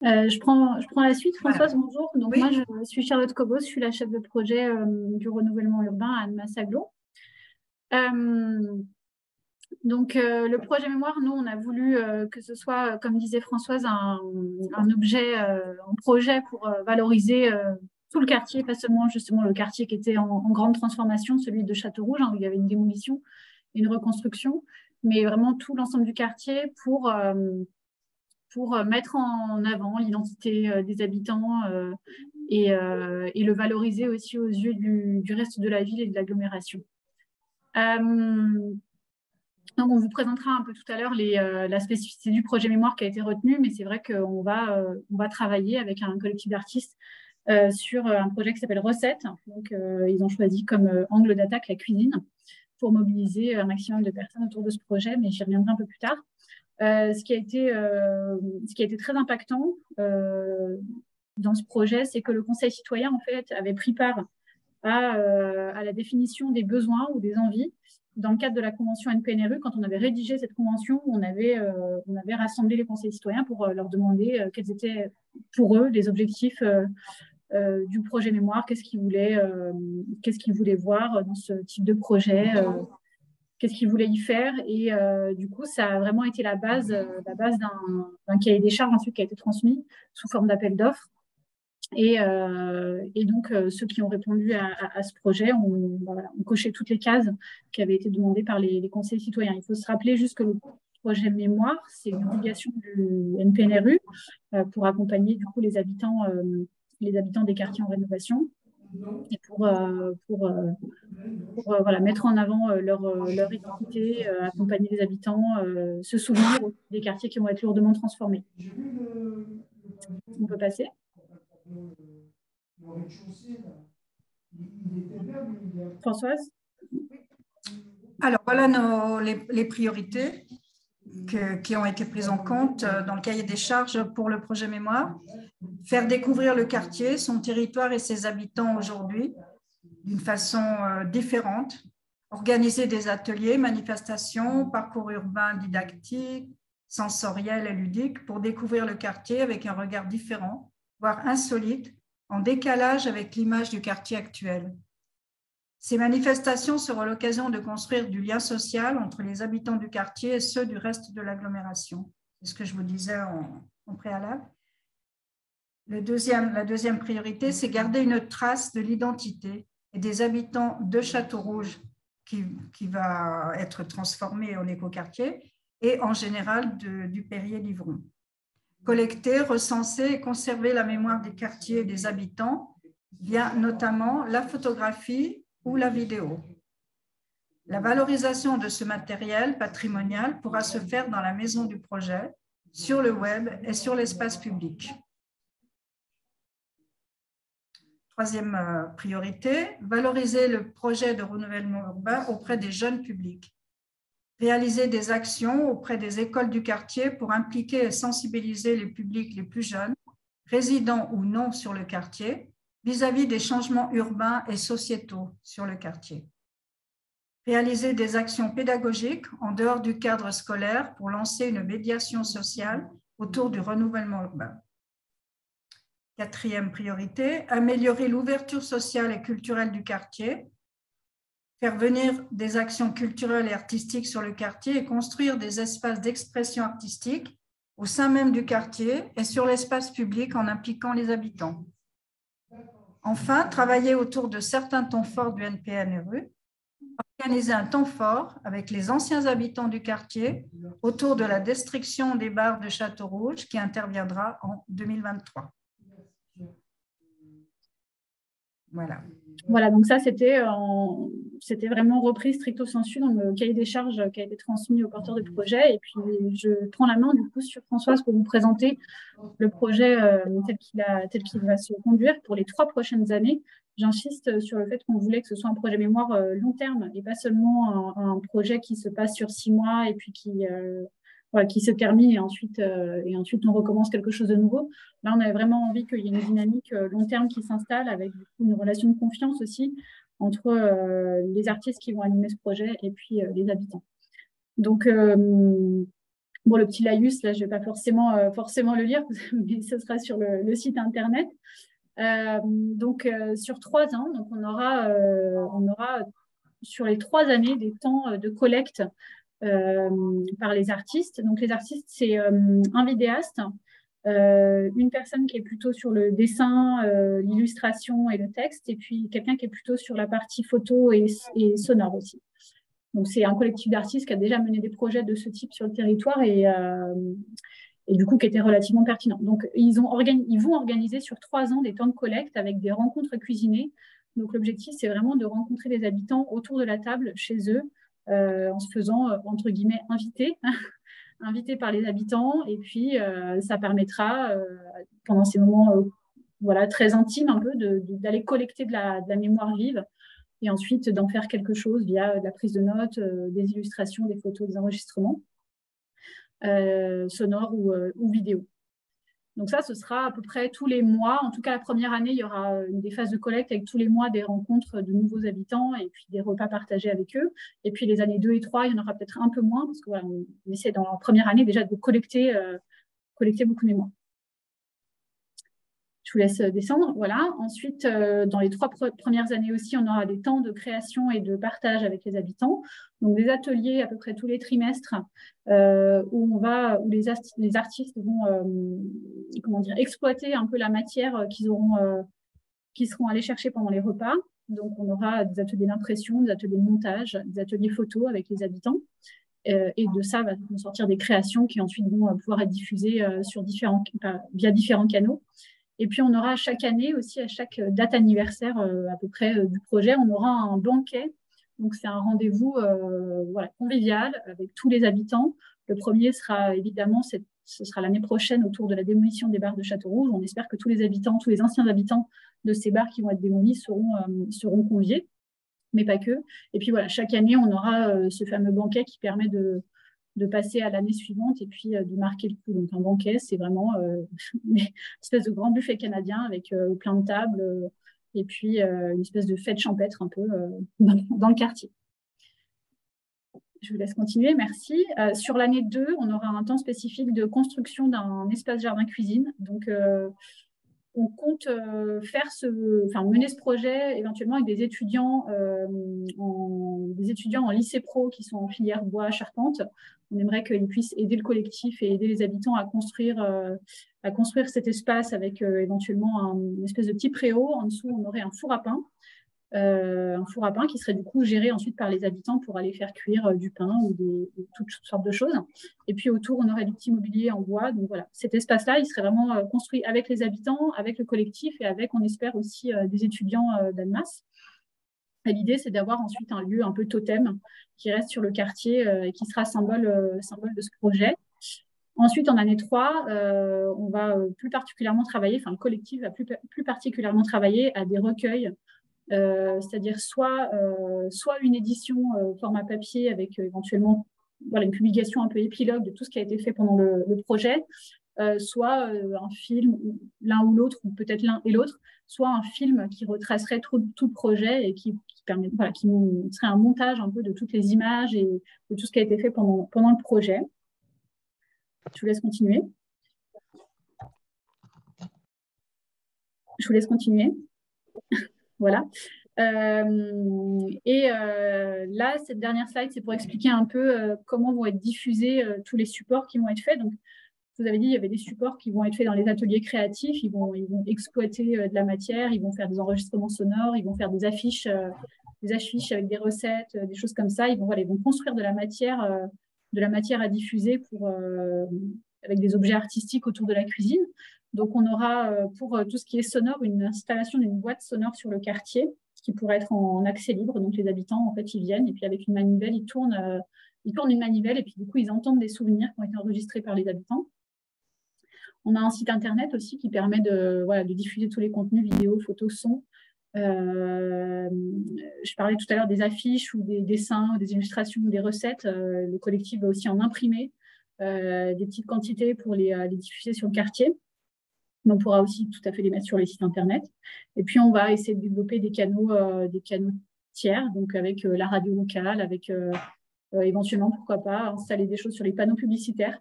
Je prends la suite. Françoise, Voilà. bonjour. Donc, oui. Moi, je suis Charlotte Cobos, je suis la chef de projet du renouvellement urbain à Annemasse Agglo. Donc, le projet mémoire, nous, on a voulu que ce soit, comme disait Françoise, un objet, un projet pour valoriser tout le quartier, pas seulement justement le quartier qui était en grande transformation, celui de Château-Rouge, hein, où il y avait une démolition, une reconstruction, mais vraiment tout l'ensemble du quartier pour mettre en avant l'identité des habitants et le valoriser aussi aux yeux du reste de la ville et de l'agglomération. Donc, on vous présentera un peu tout à l'heure la spécificité du projet mémoire qui a été retenu, mais c'est vrai qu'on va travailler avec un collectif d'artistes sur un projet qui s'appelle Recettes. Donc, ils ont choisi comme angle d'attaque la cuisine pour mobiliser un maximum de personnes autour de ce projet, mais j'y reviendrai un peu plus tard. Ce qui a été très impactant dans ce projet, c'est que le Conseil citoyen, en fait, avait pris part à la définition des besoins ou des envies dans le cadre de la convention NPNRU. Quand on avait rédigé cette convention, on avait rassemblé les conseils citoyens pour leur demander quels étaient pour eux les objectifs du projet mémoire, qu'est-ce qu'ils voulaient voir dans ce type de projet, qu'est-ce qu'ils voulaient y faire. Et du coup, ça a vraiment été la base d'un cahier des charges ensuite qui a été transmis sous forme d'appel d'offres. Et donc, ceux qui ont répondu à ce projet ont coché toutes les cases qui avaient été demandées par les conseils citoyens. Il faut se rappeler juste que le projet mémoire, c'est une obligation du NPNRU pour accompagner du coup les habitants des quartiers en rénovation et pour voilà, mettre en avant leur identité, accompagner les habitants, se souvenir des quartiers qui vont être lourdement transformés. On peut passer. Françoise? Alors, voilà les priorités qui ont été prises en compte dans le cahier des charges pour le projet mémoire. Faire découvrir le quartier, son territoire et ses habitants aujourd'hui d'une façon différente. Organiser des ateliers, manifestations, parcours urbains didactiques, sensoriels et ludiques pour découvrir le quartier avec un regard différent, voire insolite, en décalage avec l'image du quartier actuel. Ces manifestations seront l'occasion de construire du lien social entre les habitants du quartier et ceux du reste de l'agglomération. C'est ce que je vous disais en préalable. La deuxième priorité, c'est garder une trace de l'identité et des habitants de Château-Rouge qui va être transformé en écoquartier et en général du Perrier-Livron. Collecter, recenser et conserver la mémoire des quartiers et des habitants via notamment la photographie ou la vidéo. La valorisation de ce matériel patrimonial pourra se faire dans la maison du projet, sur le web et sur l'espace public. Troisième priorité, valoriser le projet de renouvellement urbain auprès des jeunes publics. Réaliser des actions auprès des écoles du quartier pour impliquer et sensibiliser les publics les plus jeunes, résidents ou non sur le quartier, vis-à-vis des changements urbains et sociétaux sur le quartier. Réaliser des actions pédagogiques en dehors du cadre scolaire pour lancer une médiation sociale autour du renouvellement urbain. Quatrième priorité, améliorer l'ouverture sociale et culturelle du quartier, faire venir des actions culturelles et artistiques sur le quartier et construire des espaces d'expression artistique au sein même du quartier et sur l'espace public en impliquant les habitants. Enfin, travailler autour de certains temps forts du NPNRU, organiser un temps fort avec les anciens habitants du quartier autour de la destruction des bars de Château-Rouge qui interviendra en 2023. Voilà, donc ça, c'était vraiment repris stricto sensu dans le cahier des charges qui a été transmis au porteur de projet. Et puis, je prends la main du coup sur Françoise pour vous présenter le projet tel qu'il va se conduire pour les 3 prochaines années. J'insiste sur le fait qu'on voulait que ce soit un projet mémoire long terme et pas seulement un projet qui se passe sur 6 mois et puis qui se termine et ensuite on recommence quelque chose de nouveau. Là, on avait vraiment envie qu'il y ait une dynamique long terme qui s'installe avec du coup, une relation de confiance aussi entre les artistes qui vont animer ce projet et puis les habitants. Donc, bon, le petit laïus, là, je ne vais pas forcément le lire, mais ce sera sur le site internet. Donc, sur 3 ans, donc on aura sur les 3 années des temps de collecte par les artistes. Donc, les artistes, c'est un vidéaste, une personne qui est plutôt sur le dessin, l'illustration et le texte, et puis quelqu'un qui est plutôt sur la partie photo et sonore aussi. Donc, c'est un collectif d'artistes qui a déjà mené des projets de ce type sur le territoire et du coup, qui était relativement pertinent. Donc, ils vont organiser sur 3 ans des temps de collecte avec des rencontres cuisinées. Donc, l'objectif, c'est vraiment de rencontrer les habitants autour de la table chez eux, en se faisant, entre guillemets, invité par les habitants. Et puis, ça permettra, pendant ces moments très intimes un peu, d'aller collecter de la mémoire vive et ensuite d'en faire quelque chose via de la prise de notes, des illustrations, des photos, des enregistrements sonores ou vidéo. Donc ça, ce sera à peu près tous les mois. En tout cas, la première année, il y aura des phases de collecte avec tous les mois des rencontres de nouveaux habitants et puis des repas partagés avec eux. Et puis les années 2 et 3, il y en aura peut-être un peu moins parce qu'on essaie dans la première année déjà de collecter beaucoup de mémoire. Je vous laisse descendre. Voilà. Ensuite, dans les 3 premières années aussi, on aura des temps de création et de partage avec les habitants. Donc, des ateliers à peu près tous les trimestres où les artistes vont exploiter un peu la matière qu'ils seront allés chercher pendant les repas. Donc, on aura des ateliers d'impression, des ateliers de montage, des ateliers photos avec les habitants. Et de ça vont sortir des créations qui ensuite vont pouvoir être diffusées via différents canaux. Et puis, on aura chaque année aussi, à chaque date anniversaire à peu près du projet, on aura un banquet. Donc, c'est un rendez-vous convivial avec tous les habitants. Le premier sera évidemment, ce sera l'année prochaine autour de la démolition des bars de Châteaurouge. On espère que tous les anciens habitants de ces bars qui vont être démolis seront conviés, mais pas que. Et puis voilà, chaque année, on aura ce fameux banquet qui permet de passer à l'année suivante et puis de marquer le coup. Donc un banquet, c'est vraiment une espèce de grand buffet canadien avec plein de tables et puis une espèce de fête champêtre un peu dans le quartier. Je vous laisse continuer, merci. Sur l'année 2, on aura un temps spécifique de construction d'un espace jardin-cuisine. Donc, on compte mener ce projet éventuellement avec des étudiants en lycée pro qui sont en filière bois charpente. On aimerait qu'ils puissent aider le collectif et aider les habitants à construire cet espace avec éventuellement une espèce de petit préau. En dessous, on aurait un four à pain. Qui serait du coup géré ensuite par les habitants pour aller faire cuire du pain ou toutes sortes de choses. Et puis autour, on aurait du petit mobilier en bois. Donc voilà, cet espace-là, il serait vraiment construit avec les habitants, avec le collectif et avec, on espère aussi, des étudiants d'Annemasse. L'idée, c'est d'avoir ensuite un lieu un peu totem qui reste sur le quartier et qui sera symbole de ce projet. Ensuite, en année 3, on va plus particulièrement travailler, le collectif va plus particulièrement travailler à des recueils, c'est-à-dire soit une édition format papier avec éventuellement une publication un peu épilogue de tout ce qui a été fait pendant le projet, soit un film, l'un ou l'autre, ou peut-être l'un et l'autre, soit un film qui retracerait tout le projet et qui serait un montage un peu de toutes les images et de tout ce qui a été fait pendant le projet. Je vous laisse continuer. Voilà. Là, cette dernière slide, c'est pour expliquer un peu comment vont être diffusés tous les supports qui vont être faits. Donc, je vous avais dit, il y avait des supports qui vont être faits dans les ateliers créatifs. Ils vont exploiter de la matière, ils vont faire des enregistrements sonores, ils vont faire des affiches avec des recettes, des choses comme ça. Ils vont construire de la matière à diffuser avec des objets artistiques autour de la cuisine. Donc, on aura pour tout ce qui est sonore une installation d'une boîte sonore sur le quartier qui pourrait être en accès libre. Donc, les habitants, en fait, ils viennent et puis avec une manivelle, ils tournent une manivelle et puis du coup, ils entendent des souvenirs qui ont été enregistrés par les habitants. On a un site internet aussi qui permet de diffuser tous les contenus vidéo, photos, sons. Je parlais tout à l'heure des affiches ou des dessins, des illustrations, des recettes. Le collectif va aussi en imprimer des petites quantités pour les diffuser sur le quartier. On pourra aussi tout à fait les mettre sur les sites internet. Et puis, on va essayer de développer des canaux tiers, donc avec la radio locale, avec éventuellement, pourquoi pas, installer des choses sur les panneaux publicitaires,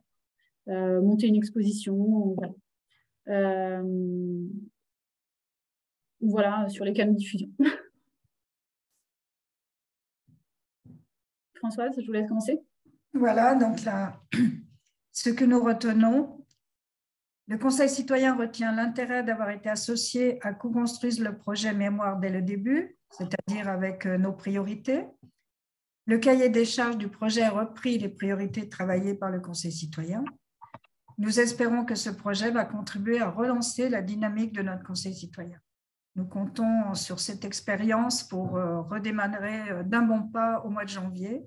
monter une exposition. Voilà, sur les canaux de diffusion. Françoise, je vous laisse commencer. Voilà, donc là, ce que nous retenons. Le Conseil citoyen retient l'intérêt d'avoir été associé à co-construire le projet Mémoire dès le début, c'est-à-dire avec nos priorités. Le cahier des charges du projet a repris les priorités travaillées par le Conseil citoyen. Nous espérons que ce projet va contribuer à relancer la dynamique de notre Conseil citoyen. Nous comptons sur cette expérience pour redémarrer d'un bon pas au mois de janvier.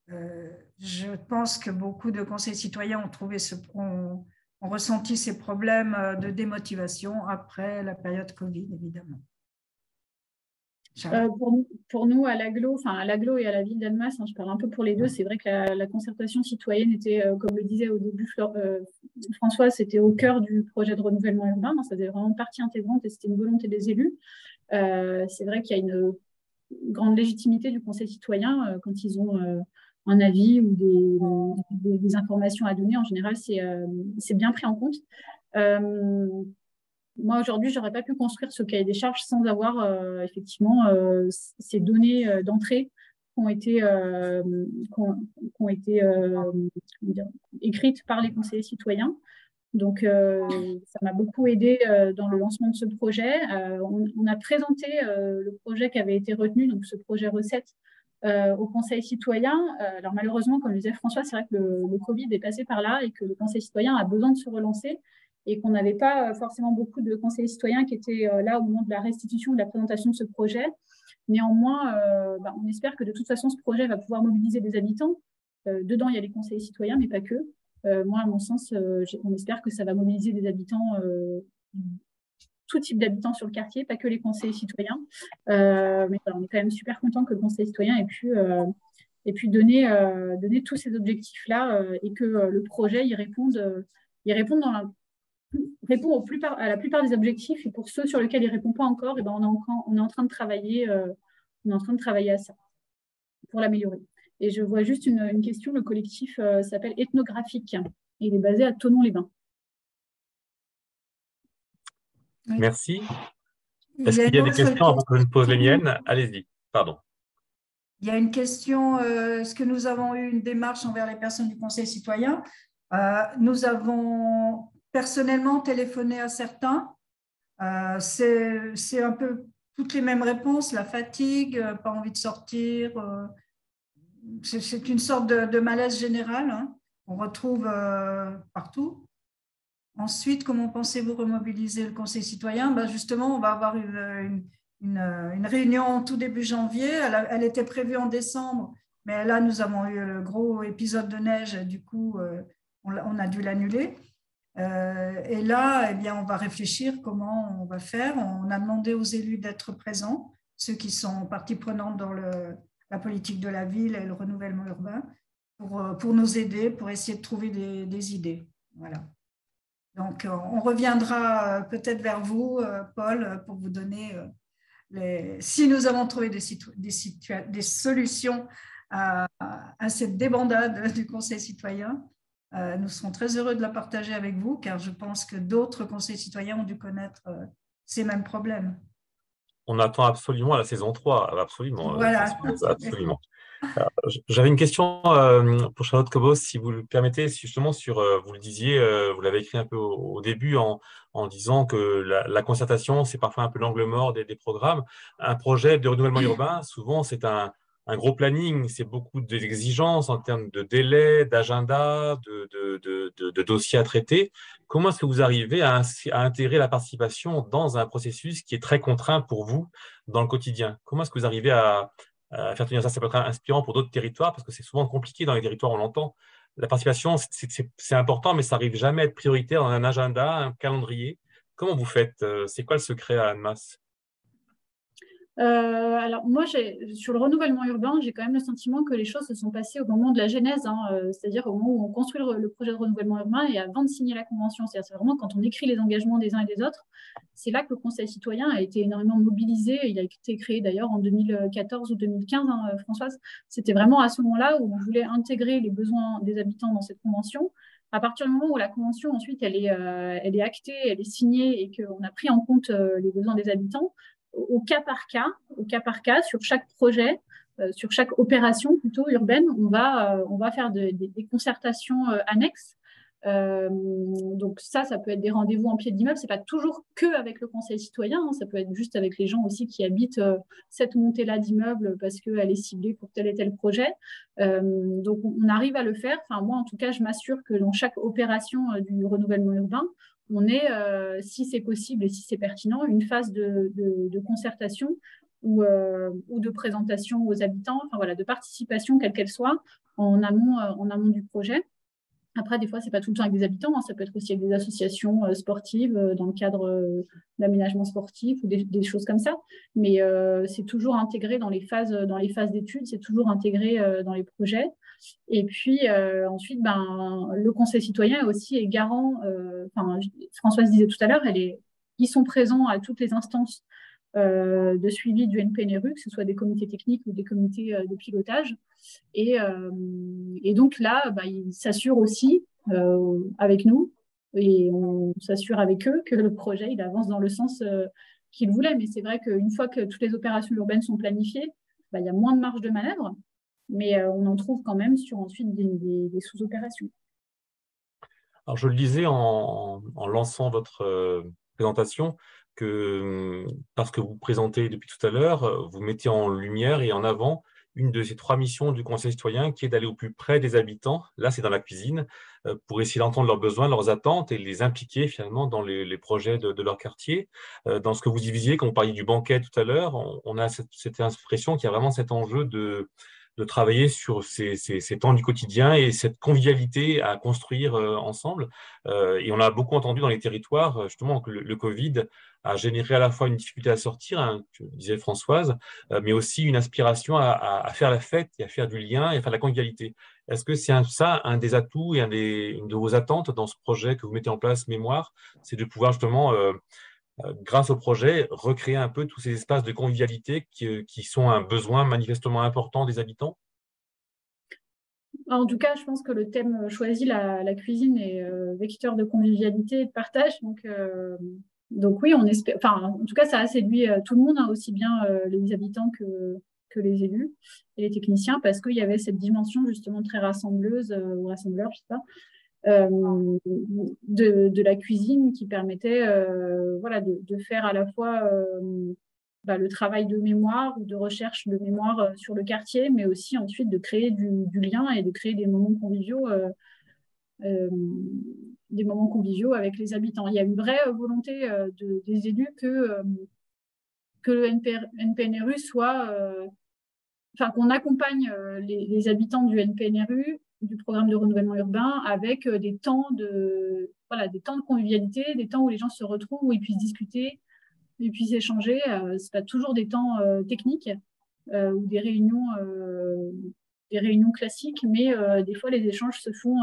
Je pense que beaucoup de conseils citoyens ont ressenti ces problèmes de démotivation après la période Covid, évidemment. Pour nous, à l'aglo et à la ville d'Annemasse, je parle un peu pour les deux, c'est vrai que la concertation citoyenne était, comme le disait au début François, c'était au cœur du projet de renouvellement urbain, ça faisait vraiment partie intégrante et c'était une volonté des élus. C'est vrai qu'il y a une grande légitimité du conseil citoyen quand ils ont un avis ou des informations à donner. En général, c'est bien pris en compte. moi, aujourd'hui, je n'aurais pas pu construire ce cahier des charges sans avoir effectivement ces données d'entrée qui ont été, qui ont été comment dire, écrites par les conseillers citoyens. Donc, ça m'a beaucoup aidé dans le lancement de ce projet. On a présenté le projet qui avait été retenu, donc ce projet recette, au Conseil citoyen. Alors malheureusement, comme le disait François, c'est vrai que le Covid est passé par là et que le Conseil citoyen a besoin de se relancer et qu'on n'avait pas forcément beaucoup de conseillers citoyens qui étaient là au moment de la restitution, de la présentation de ce projet. Néanmoins, on espère que de toute façon, ce projet va pouvoir mobiliser des habitants. Dedans, il y a les conseillers citoyens, mais pas que. Moi, à mon sens, on espère que ça va mobiliser des habitants, tout type d'habitants sur le quartier, pas que les conseillers citoyens. Mais voilà, on est quand même super content que le conseil citoyen ait pu donner tous ces objectifs-là et que le projet y réponde répond à la plupart des objectifs. Et pour ceux sur lesquels il ne répond pas encore, et ben on est en train de travailler, à ça pour l'améliorer. Et je vois juste une question. Le collectif s'appelle Ethnographique. Et il est basé à Thonon-les-Bains. Oui. Merci. Est-ce qu'il y a des questions avant que je ne pose les miennes? Allez-y, pardon. Il y a une question. Est-ce que nous avons eu une démarche envers les personnes du Conseil citoyen? Nous avons personnellement téléphoné à certains. C'est un peu toutes les mêmes réponses, la fatigue, pas envie de sortir. C'est une sorte de malaise général hein, qu'on retrouve partout. Ensuite, comment pensez-vous remobiliser le Conseil citoyen? Justement, on va avoir une réunion en tout début janvier. Elle était prévue en décembre, mais là, nous avons eu le gros épisode de neige. Du coup, on a dû l'annuler. Et là, eh bien, on va réfléchir comment on va faire. On a demandé aux élus d'être présents, ceux qui sont partie prenante dans la politique de la ville et le renouvellement urbain, pour nous aider, pour essayer de trouver des idées. Voilà. Donc, on reviendra peut-être vers vous, Paul, pour vous donner si nous avons trouvé des solutions à cette débandade du Conseil citoyen. Nous serons très heureux de la partager avec vous, car je pense que d'autres conseils citoyens ont dû connaître ces mêmes problèmes. On attend absolument la saison 3, absolument. Voilà. Absolument. J'avais une question pour Charlotte Cobos, si vous le permettez, justement sur, vous le disiez, vous l'avez écrit un peu au début en disant que la concertation, c'est parfois un peu l'angle mort des programmes. Un projet de renouvellement urbain, souvent, c'est un gros planning, c'est beaucoup d'exigences en termes de délai, d'agenda, de dossiers à traiter. Comment est-ce que vous arrivez à intégrer la participation dans un processus qui est très contraint pour vous dans le quotidien? Comment est-ce que vous arrivez à faire tenir ça? Ça peut être inspirant pour d'autres territoires parce que c'est souvent compliqué dans les territoires, on l'entend. La participation, c'est important, mais ça n'arrive jamais à être prioritaire dans un agenda, un calendrier. Comment vous faites? C'est quoi le secret à Annemasse? Alors moi, sur le renouvellement urbain, j'ai quand même le sentiment que les choses se sont passées au moment de la genèse, c'est-à-dire au moment où on construit le projet de renouvellement urbain et avant de signer la convention. C'est vraiment quand on écrit les engagements des uns et des autres, c'est là que le Conseil citoyen a été énormément mobilisé. Il a été créé d'ailleurs en 2014 ou 2015, Françoise. C'était vraiment à ce moment-là où on voulait intégrer les besoins des habitants dans cette convention. À partir du moment où la convention, ensuite, elle est actée, elle est signée et qu'on a pris en compte les besoins des habitants, au cas par cas, sur chaque projet, sur chaque opération plutôt urbaine, on va faire des concertations annexes. Donc ça peut être des rendez-vous en pied d'immeuble. C'est pas toujours que avec le conseil citoyen, hein, ça peut être juste avec les gens aussi qui habitent cette montée-là d'immeuble parce qu'elle est ciblée pour tel et tel projet. Donc on arrive à le faire. Enfin moi en tout cas, je m'assure que dans chaque opération du renouvellement urbain, on est, si c'est possible et si c'est pertinent, une phase de concertation ou de présentation aux habitants, enfin voilà, de participation quelle qu'elle soit en amont du projet. Après, des fois, ce n'est pas tout le temps avec des habitants, hein, ça peut être aussi avec des associations sportives dans le cadre d'aménagement sportif ou des choses comme ça. Mais c'est toujours intégré dans les phases d'études, c'est toujours intégré dans les projets. Et puis ensuite, le Conseil citoyen aussi est garant. Françoise disait tout à l'heure, ils sont présents à toutes les instances de suivi du NPNRU, que ce soit des comités techniques ou des comités de pilotage. Et donc là, ils s'assurent aussi avec nous et on s'assure avec eux que le projet il avance dans le sens qu'ils voulaient. Mais c'est vrai qu'une fois que toutes les opérations urbaines sont planifiées, il y a moins de marge de manœuvre, mais on en trouve quand même sur ensuite des sous-opérations. Alors, je le disais en lançant votre présentation, que parce que vous présentez depuis tout à l'heure, vous mettez en lumière et en avant une de ces 3 missions du Conseil citoyen qui est d'aller au plus près des habitants. Là, c'est dans la cuisine, pour essayer d'entendre leurs besoins, leurs attentes et les impliquer finalement dans les projets de leur quartier. Dans ce que vous disiez, quand vous parliez du banquet tout à l'heure, on a cette impression qu'il y a vraiment cet enjeu de travailler sur ces temps du quotidien et cette convivialité à construire ensemble. Et on a beaucoup entendu dans les territoires, justement, que le Covid a généré à la fois une difficulté à sortir, hein, que disait Françoise, mais aussi une aspiration à faire la fête et à faire du lien et à faire de la convivialité. Est-ce que c'est ça un des atouts et une de vos attentes dans ce projet que vous mettez en place, Mémoire, c'est de pouvoir justement grâce au projet, recréer un peu tous ces espaces de convivialité qui sont un besoin manifestement important des habitants? En tout cas, je pense que le thème choisi, la cuisine, est vecteur de convivialité et de partage. Donc oui, on espère. Enfin, en tout cas, ça a séduit tout le monde, hein, aussi bien les habitants que les élus et les techniciens, parce qu'il y avait cette dimension justement très rassembleuse ou rassembleur, je sais pas, de la cuisine qui permettait voilà, de faire à la fois le travail de mémoire ou de recherche de mémoire sur le quartier, mais aussi ensuite de créer du lien et de créer des moments conviviaux avec les habitants. Il y a une vraie volonté des élus que le NPNRU soit, qu'on accompagne les habitants du NPNRU, du programme de renouvellement urbain, avec des temps de convivialité, des temps où les gens se retrouvent, où ils puissent discuter, où ils puissent échanger. C'est pas toujours des temps techniques ou des réunions classiques, mais des fois les échanges se font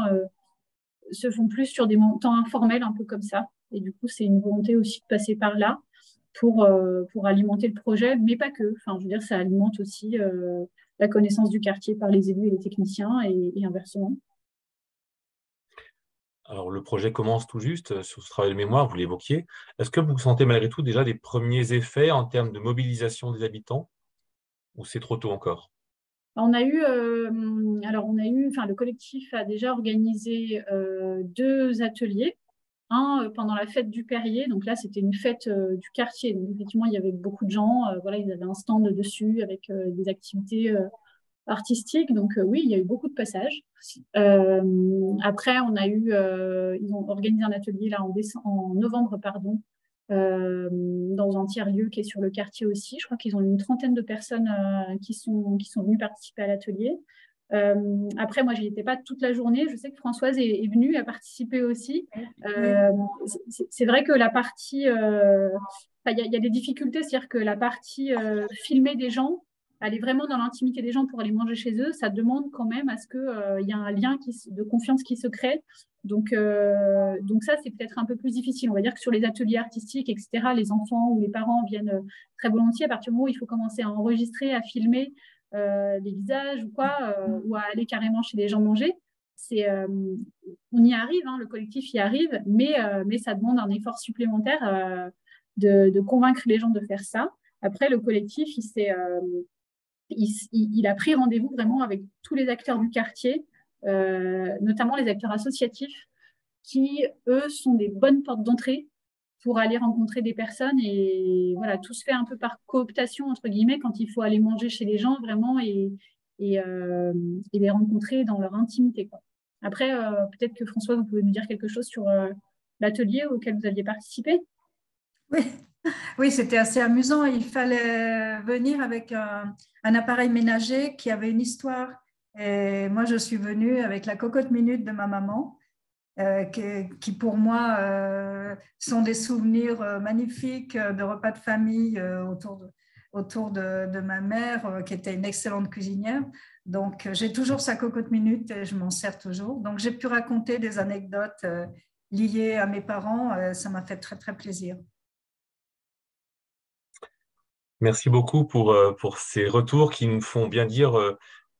plus sur des temps informels, un peu comme ça. Et du coup, c'est une volonté aussi de passer par là pour alimenter le projet, mais pas que. Enfin, je veux dire, ça alimente aussi la connaissance du quartier par les élus et les techniciens et inversement. Alors, le projet commence tout juste sur ce travail de mémoire, vous l'évoquiez. Est-ce que vous sentez malgré tout déjà des premiers effets en termes de mobilisation des habitants, ou c'est trop tôt encore? Le collectif a déjà organisé 2 ateliers. Un pendant la fête du Perrier, donc là c'était une fête du quartier, donc effectivement il y avait beaucoup de gens, ils avaient un stand dessus avec des activités artistiques, donc oui, il y a eu beaucoup de passages. Après ils ont organisé un atelier là en novembre, pardon, dans un tiers-lieu qui est sur le quartier aussi. Je crois qu'ils ont une 30aine de personnes qui sont venues participer à l'atelier. Après, moi, je n'y étais pas toute la journée. Je sais que Françoise est venue à participer aussi. C'est vrai que la partie... il y a des difficultés, c'est-à-dire que la partie filmer des gens, aller vraiment dans l'intimité des gens pour aller manger chez eux, ça demande quand même à ce qu'il y ait un lien de confiance qui se crée. Donc ça, c'est peut-être un peu plus difficile. On va dire que sur les ateliers artistiques, etc., les enfants ou les parents viennent très volontiers. À partir du moment où il faut commencer à enregistrer, à filmer les visages ou quoi, ou à aller carrément chez les gens manger, on y arrive, hein, le collectif y arrive, mais ça demande un effort supplémentaire de convaincre les gens de faire ça. Après, le collectif, il a pris rendez-vous vraiment avec tous les acteurs du quartier, notamment les acteurs associatifs, qui, eux, sont des bonnes portes d'entrée pour aller rencontrer des personnes. Et voilà, tout se fait un peu par cooptation, entre guillemets, quand il faut aller manger chez les gens, vraiment, et les rencontrer dans leur intimité, quoi. Après, peut-être que François, vous pouvez nous dire quelque chose sur l'atelier auquel vous aviez participé? Oui, c'était assez amusant. Il fallait venir avec un appareil ménager qui avait une histoire. Et moi, je suis venue avec la cocotte minute de ma maman, qui pour moi sont des souvenirs magnifiques de repas de famille autour de ma mère, qui était une excellente cuisinière. Donc, j'ai toujours sa cocotte minute et je m'en sers toujours. Donc, j'ai pu raconter des anecdotes liées à mes parents. Ça m'a fait très, très plaisir. Merci beaucoup pour ces retours qui nous font bien dire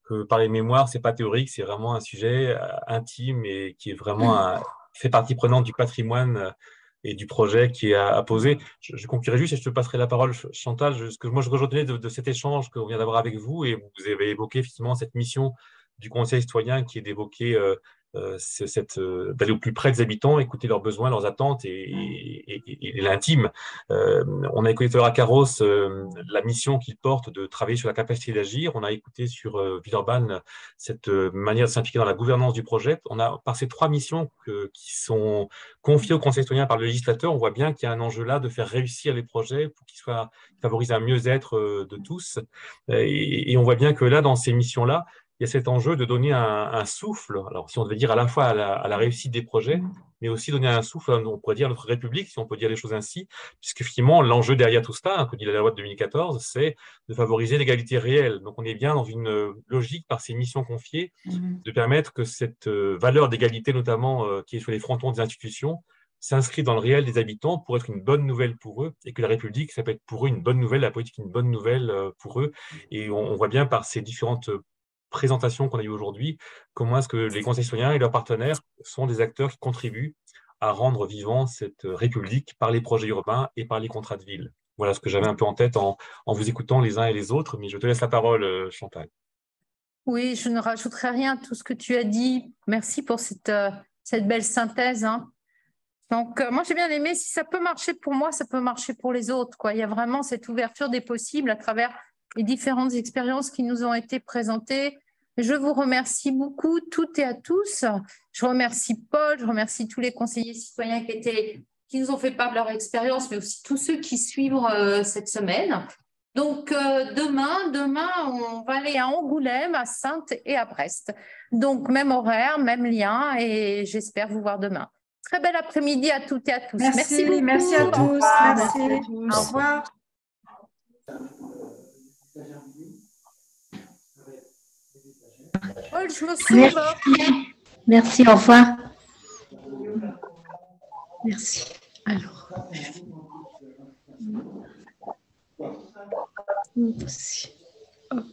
que parler mémoire, ce n'est pas théorique, c'est vraiment un sujet intime et qui est vraiment fait partie prenante du patrimoine et du projet qui est à poser. Je conclurai juste et je te passerai la parole, Chantal. Ce que moi je retenais de cet échange qu'on vient d'avoir avec vous, et vous avez évoqué effectivement cette mission du Conseil citoyen qui est d'évoquer d'aller au plus près des habitants, écouter leurs besoins, leurs attentes et l'intime. On a écouté tout à l'heure à Carros la mission qu'il porte de travailler sur la capacité d'agir. On a écouté sur Villeurbanne cette manière de s'impliquer dans la gouvernance du projet. On a, par ces 3 missions qui sont confiées au Conseil citoyen par le législateur, on voit bien qu'il y a un enjeu là de faire réussir les projets pour qu'ils favorisent un mieux-être de tous. Et on voit bien que là, dans ces missions-là, il y a cet enjeu de donner un souffle, alors si on devait dire à la fois à la réussite des projets, mais aussi donner un souffle, on pourrait dire, à notre République, si on peut dire les choses ainsi, puisque finalement, l'enjeu derrière tout cela, que dit la loi de 2014, c'est de favoriser l'égalité réelle. Donc on est bien dans une logique, par ces missions confiées, de permettre que cette valeur d'égalité, notamment, qui est sur les frontons des institutions, s'inscrit dans le réel des habitants pour être une bonne nouvelle pour eux, et que la République, ça peut être pour eux une bonne nouvelle, la politique une bonne nouvelle pour eux. Et on voit bien par ces différentes présentation qu'on a eue aujourd'hui, comment est-ce que les conseils citoyens et leurs partenaires sont des acteurs qui contribuent à rendre vivant cette République par les projets urbains et par les contrats de ville. Voilà ce que j'avais un peu en tête en vous écoutant les uns et les autres, mais je te laisse la parole, Chantal. Oui, je ne rajouterai rien à tout ce que tu as dit. Merci pour cette belle synthèse, hein. Donc, moi, j'ai bien aimé. Si ça peut marcher pour moi, ça peut marcher pour les autres, quoi. Il y a vraiment cette ouverture des possibles à travers les différentes expériences qui nous ont été présentées. Je vous remercie beaucoup, toutes et à tous. Je remercie Paul, je remercie tous les conseillers citoyens qui nous ont fait part de leur expérience, mais aussi tous ceux qui suivent cette semaine. Donc, demain, on va aller à Angoulême, à Saintes et à Brest. Donc, même horaire, même lien, et j'espère vous voir demain. Très bel après-midi à toutes et à tous. Merci beaucoup. Merci à tous. Merci. Au revoir. Paul, je me sauve. Merci, au revoir. Merci. Alors, voici. Hop.